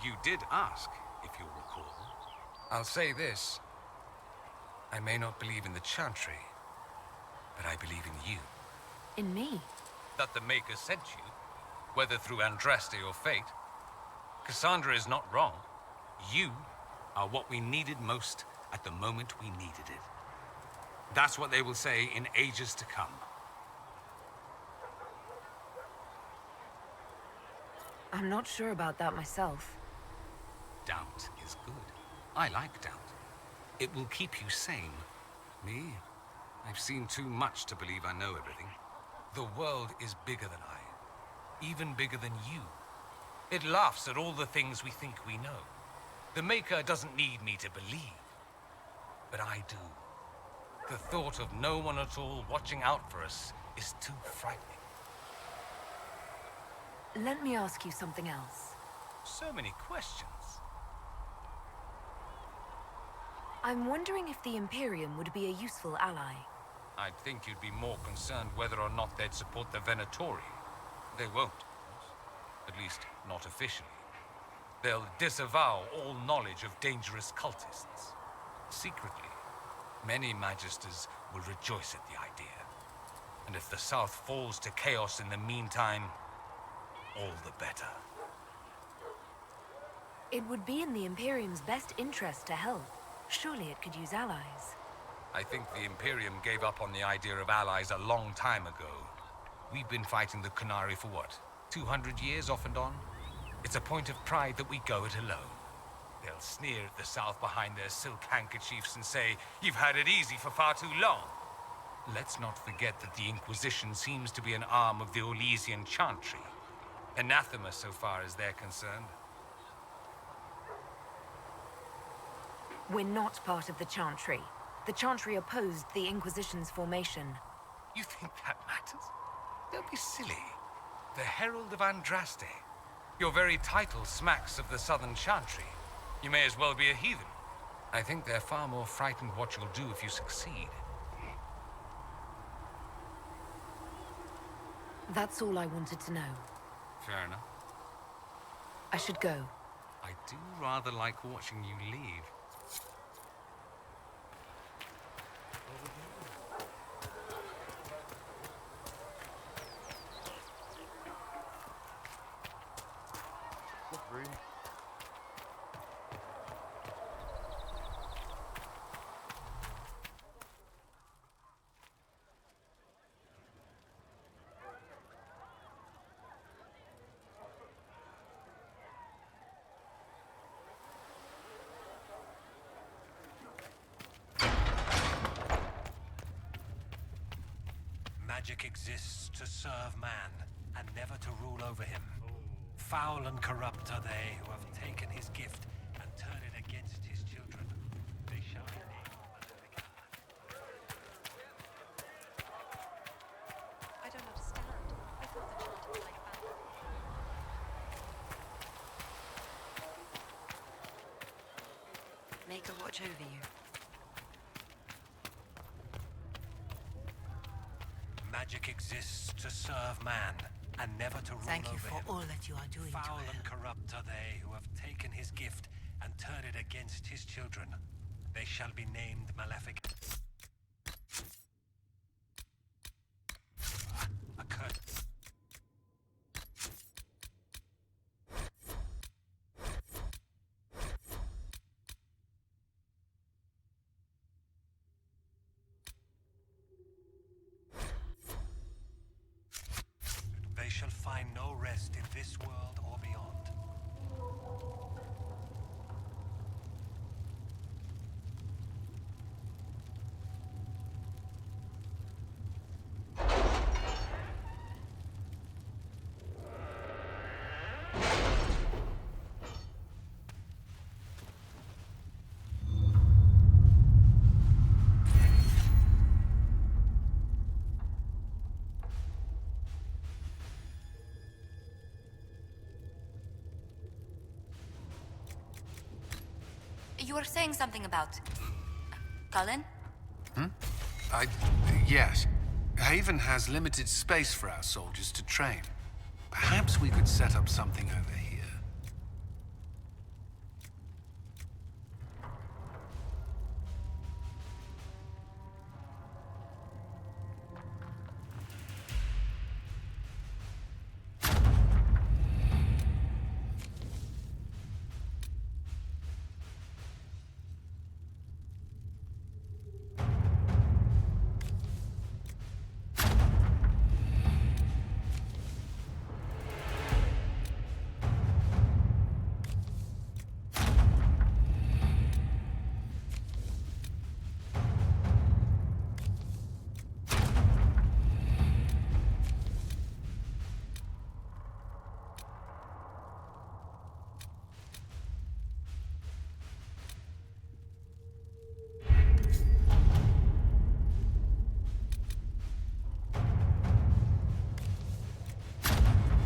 You did ask, if you'll recall. I'll say this. I may not believe in the Chantry, but I believe in you. In me? That the Maker sent you, whether through Andraste or fate. Cassandra is not wrong. You are what we needed most at the moment we needed it. That's what they will say in ages to come. I'm not sure about that myself. Doubt is good. I like doubt. It will keep you sane. Me? I've seen too much to believe I know everything. The world is bigger than I. Even bigger than you. It laughs at all the things we think we know. The Maker doesn't need me to believe. But I do. The thought of no one at all watching out for us is too frightening. Let me ask you something else. So many questions. I'm wondering if the Imperium would be a useful ally. I'd think you'd be more concerned whether or not they'd support the Venatori. They won't, of course. At least, not officially. They'll disavow all knowledge of dangerous cultists. Secretly, many Magisters will rejoice at the idea. And if the South falls to chaos in the meantime, all the better. It would be in the Imperium's best interest to help. Surely it could use allies. I think the Imperium gave up on the idea of allies a long time ago. We've been fighting the Qunari for what? 200 years off and on? It's a point of pride that we go it alone. They'll sneer at the South behind their silk handkerchiefs and say, "You've had it easy for far too long." Let's not forget that the Inquisition seems to be an arm of the Orlesian Chantry. Anathema so far as they're concerned. We're not part of the Chantry. The Chantry opposed the Inquisition's formation. You think that matters? Don't be silly. The Herald of Andraste. Your very title smacks of the Southern Chantry. You may as well be a heathen. I think they're far more frightened what you'll do if you succeed. That's all I wanted to know. Fair enough. I should go. I do rather like watching you leave. Magic exists to serve man, and never to rule over him. Foul and corrupt are they who have taken his gift and turned it against his children. They shall be named Malefica. I don't understand. I thought the chant was like that. Make her watch over you. Magic exists to serve man, and never to rule Thank you over for him. all that you are doing to Foul her. and corrupt are they who have taken his gift and turned it against his children. They shall be named Malefic. A curse. They shall find no rest in this world or beyond. You were saying something about... Cullen? Yes. Haven has limited space for our soldiers to train. Perhaps we could set up something over here.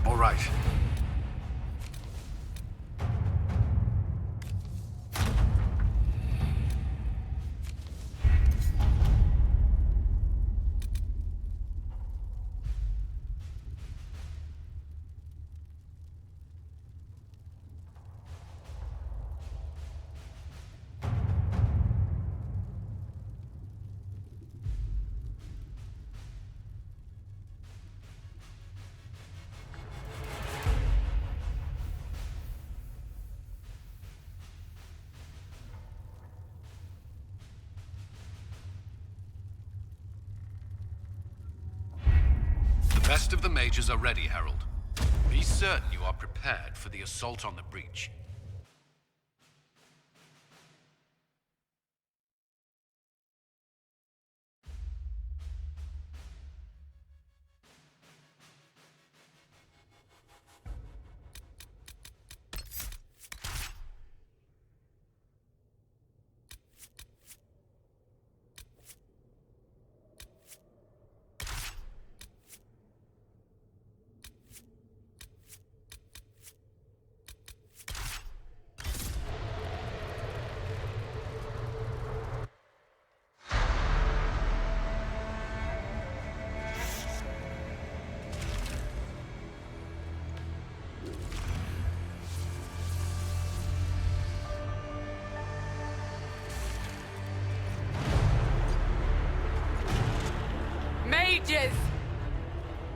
All right. The best of the mages are ready, Herald. Be certain you are prepared for the assault on the breach. mages!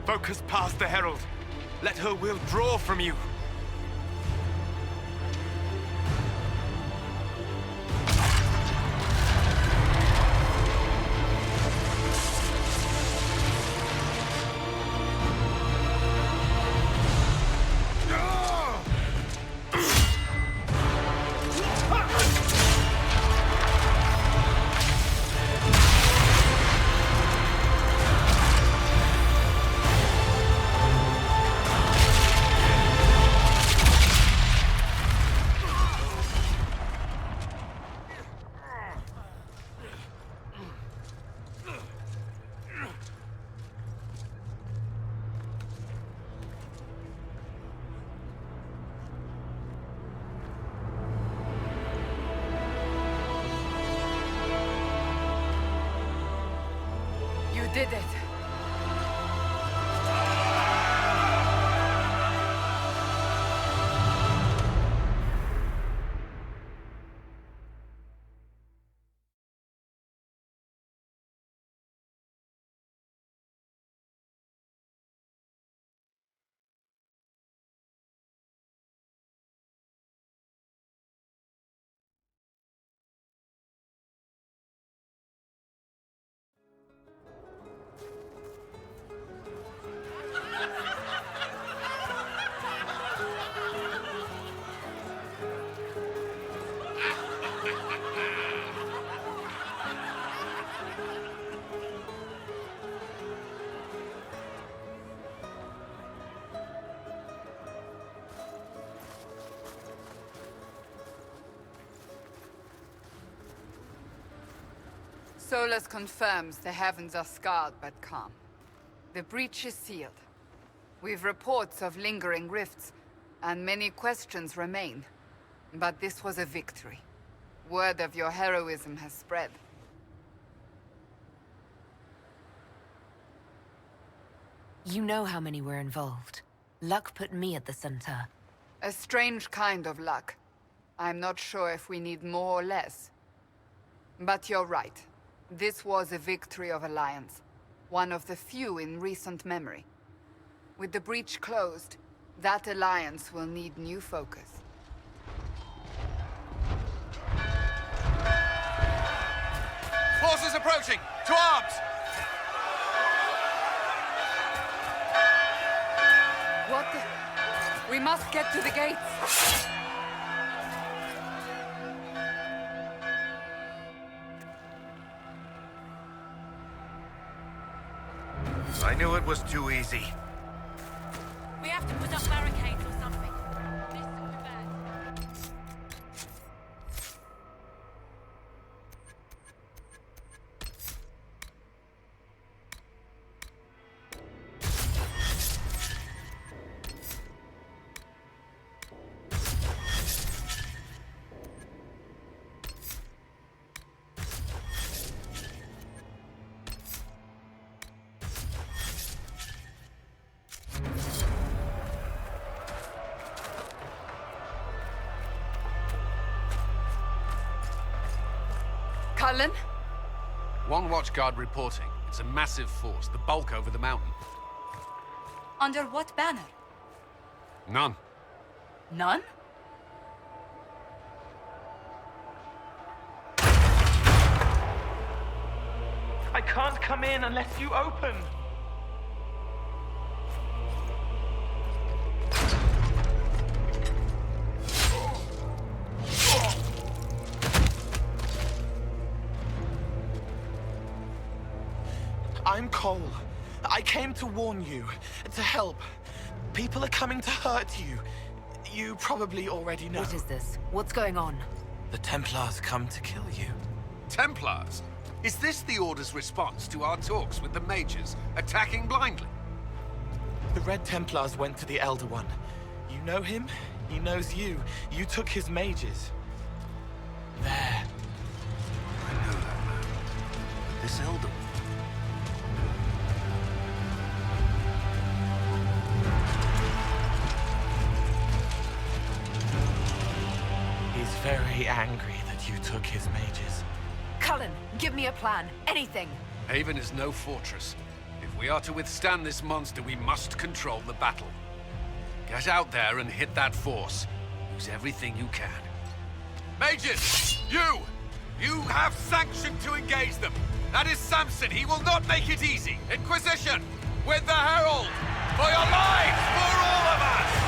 Focus past the Herald. Let her will draw from you. You did it. Solus confirms the heavens are scarred but calm. The breach is sealed. We've reports of lingering rifts, and many questions remain. But this was a victory. Word of your heroism has spread. You know how many were involved. Luck put me at the center. A strange kind of luck. I'm not sure if we need more or less. But you're right. This was a victory of Alliance. One of the few in recent memory. With the breach closed, that alliance will need new focus. Forces approaching! To arms! What the... We must get to the gates! I knew it was too easy. We have to put up barricades or something. This will be bad. Cullen? One watchguard reporting. It's a massive force, the bulk over the mountain. Under what banner? None. None? I can't come in unless you open. I'm Cole. I came to warn you, to help. People are coming to hurt you. You probably already know. What is this? What's going on? The Templars come to kill you. Templars? Is this the Order's response to our talks with the mages, attacking blindly? The Red Templars went to the Elder One. You know him? He knows you. You took his mages. There. I know that man. This Elder. He's very angry that you took his mages. Cullen, give me a plan. Anything. Haven is no fortress. If we are to withstand this monster, we must control the battle. Get out there and hit that force. Use everything you can. Mages! You have sanction to engage them. That is Samson. He will not make it easy. Inquisition, with the Herald! For your lives! For all of us!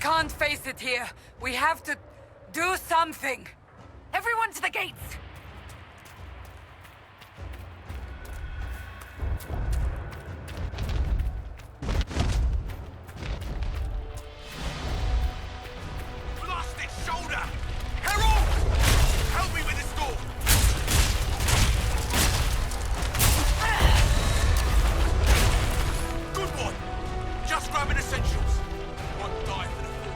Can't face it here. We have to do something. Everyone to the gates! Blast its shoulder! Herald! Help me with this door! Good one! Just grabbing essentials. One die for the forge.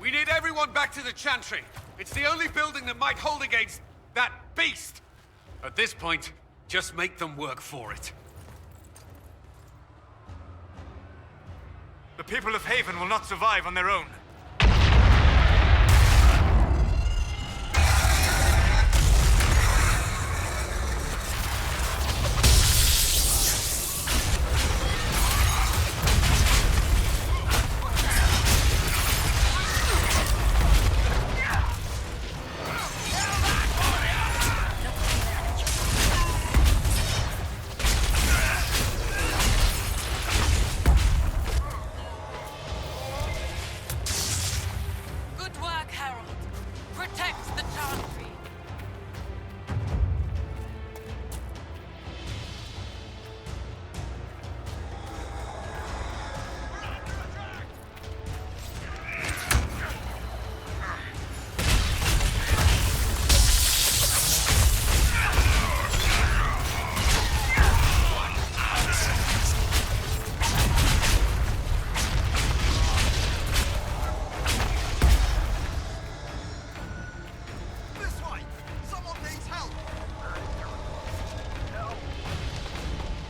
We need everyone back to the Chantry. It's the only building that might hold against that beast. At this point, just make them work for it. The people of Haven will not survive on their own.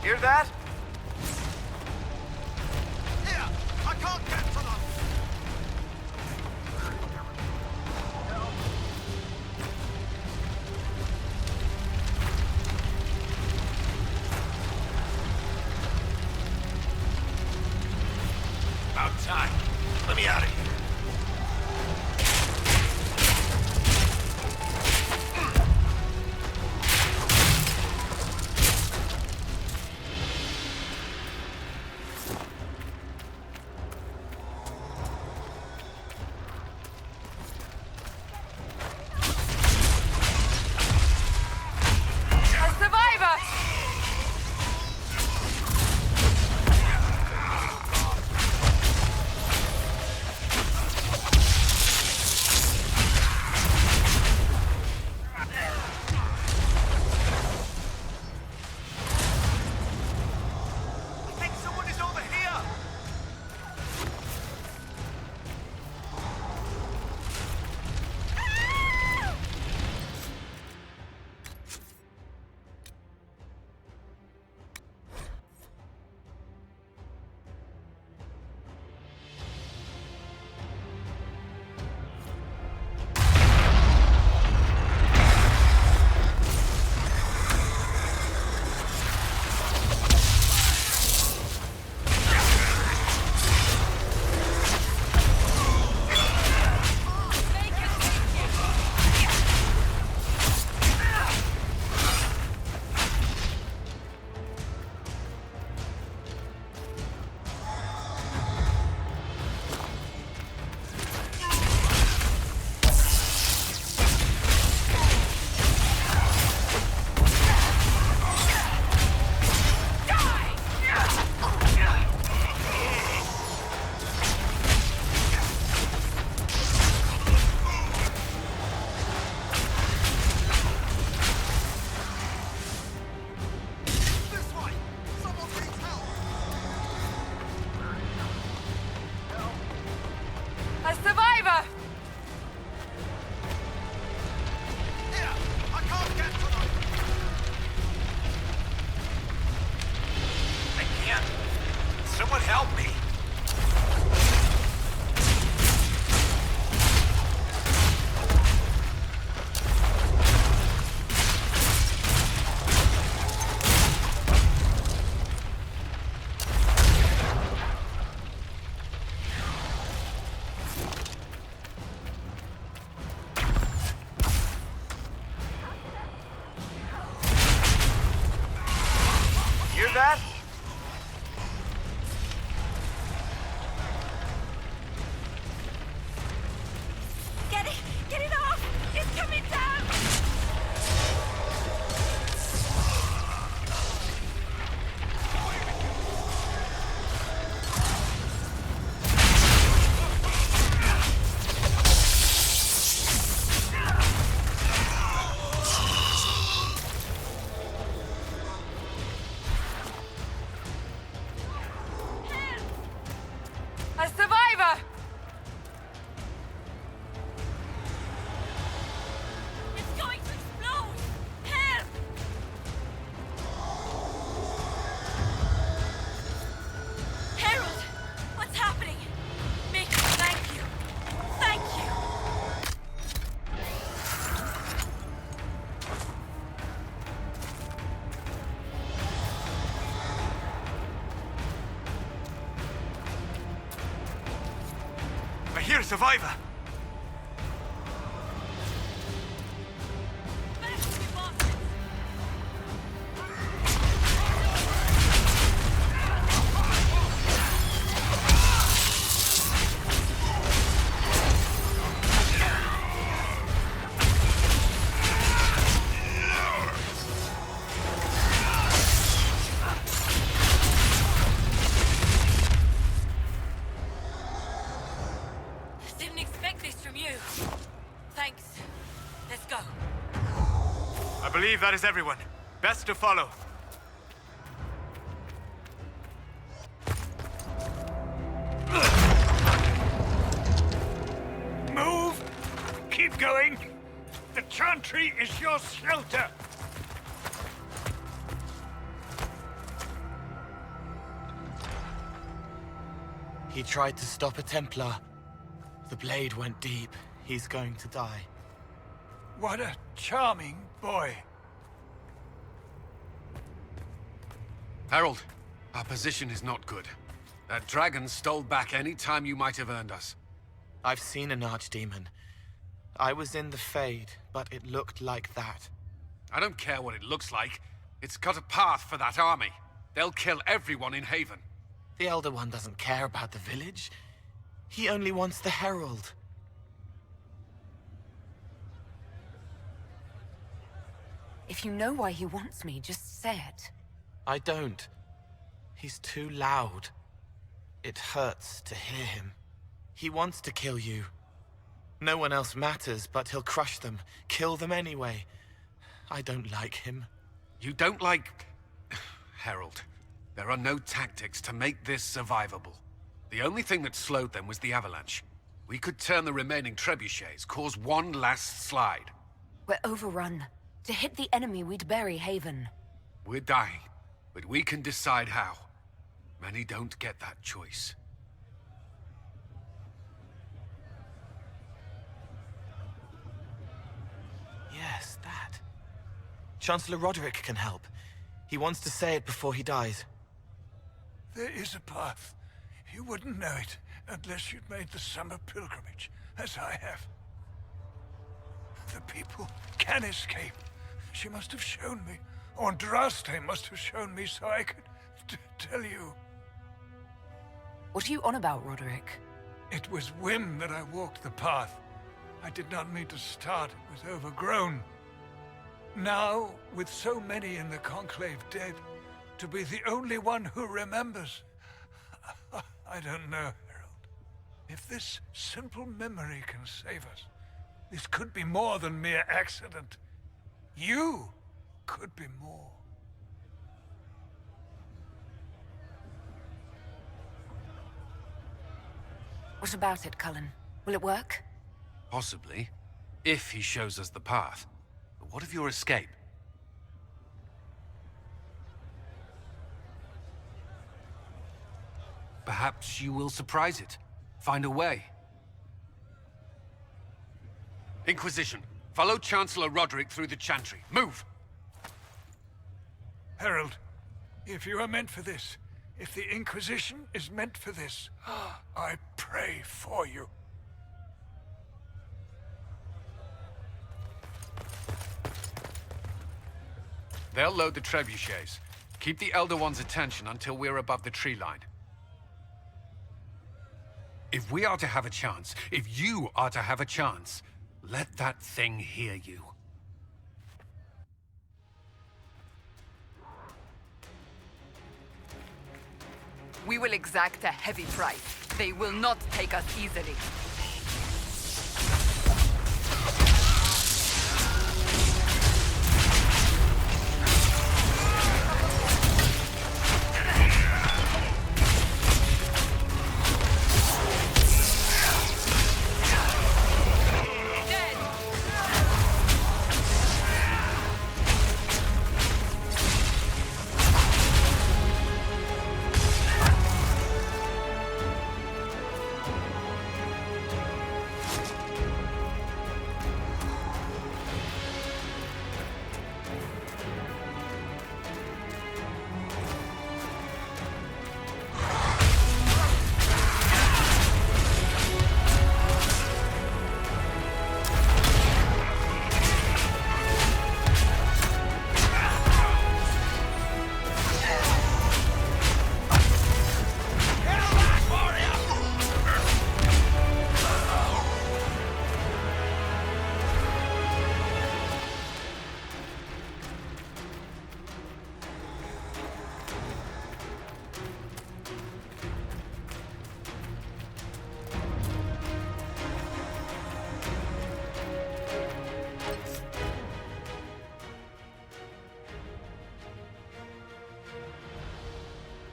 Hear that? Here! I can't get to them! About time. Let me out of here. a survivor! Didn't expect this from you. Thanks. Let's go. I believe that is everyone. Best to follow. Move! Keep going! The chantry is your shelter! He tried to stop a Templar. The blade went deep. He's going to die. What a charming boy. Harold, our position is not good. That dragon stole back any time you might have earned us. I've seen an archdemon. I was in the Fade, but it looked like that. I don't care what it looks like. It's got a path for that army. They'll kill everyone in Haven. The Elder One doesn't care about the village. He only wants the Herald. If you know why he wants me, just say it. I don't. He's too loud. It hurts to hear him. He wants to kill you. No one else matters, but he'll crush them, kill them anyway. I don't like him. You don't like... Harold, there are no tactics to make this survivable. The only thing that slowed them was the avalanche. We could turn the remaining trebuchets, cause one last slide. We're overrun. To hit the enemy, we'd bury Haven. We're dying, but we can decide how. Many don't get that choice. Yes, that. Chancellor Roderick can help. He wants to say it before he dies. There is a path. You wouldn't know it unless you'd made the summer pilgrimage, as I have. The people can escape. She must have shown me. Or Andraste must have shown me so I could tell you. What are you on about, Roderick? It was whim that I walked the path. I did not mean to start. It was overgrown. Now, with so many in the Conclave dead, to be the only one who remembers... I don't know, Harold. If this simple memory can save us, this could be more than mere accident. You could be more. What about it, Cullen? Will it work? Possibly, if he shows us the path. But what of your escape? Perhaps you will surprise it. Find a way. Inquisition, follow Chancellor Roderick through the Chantry. Move! Harold, if you are meant for this, if the Inquisition is meant for this, I pray for you. They'll load the trebuchets. Keep the Elder One's attention until we're above the tree line. If we are to have a chance, if you are to have a chance, let that thing hear you. We will exact a heavy price. They will not take us easily.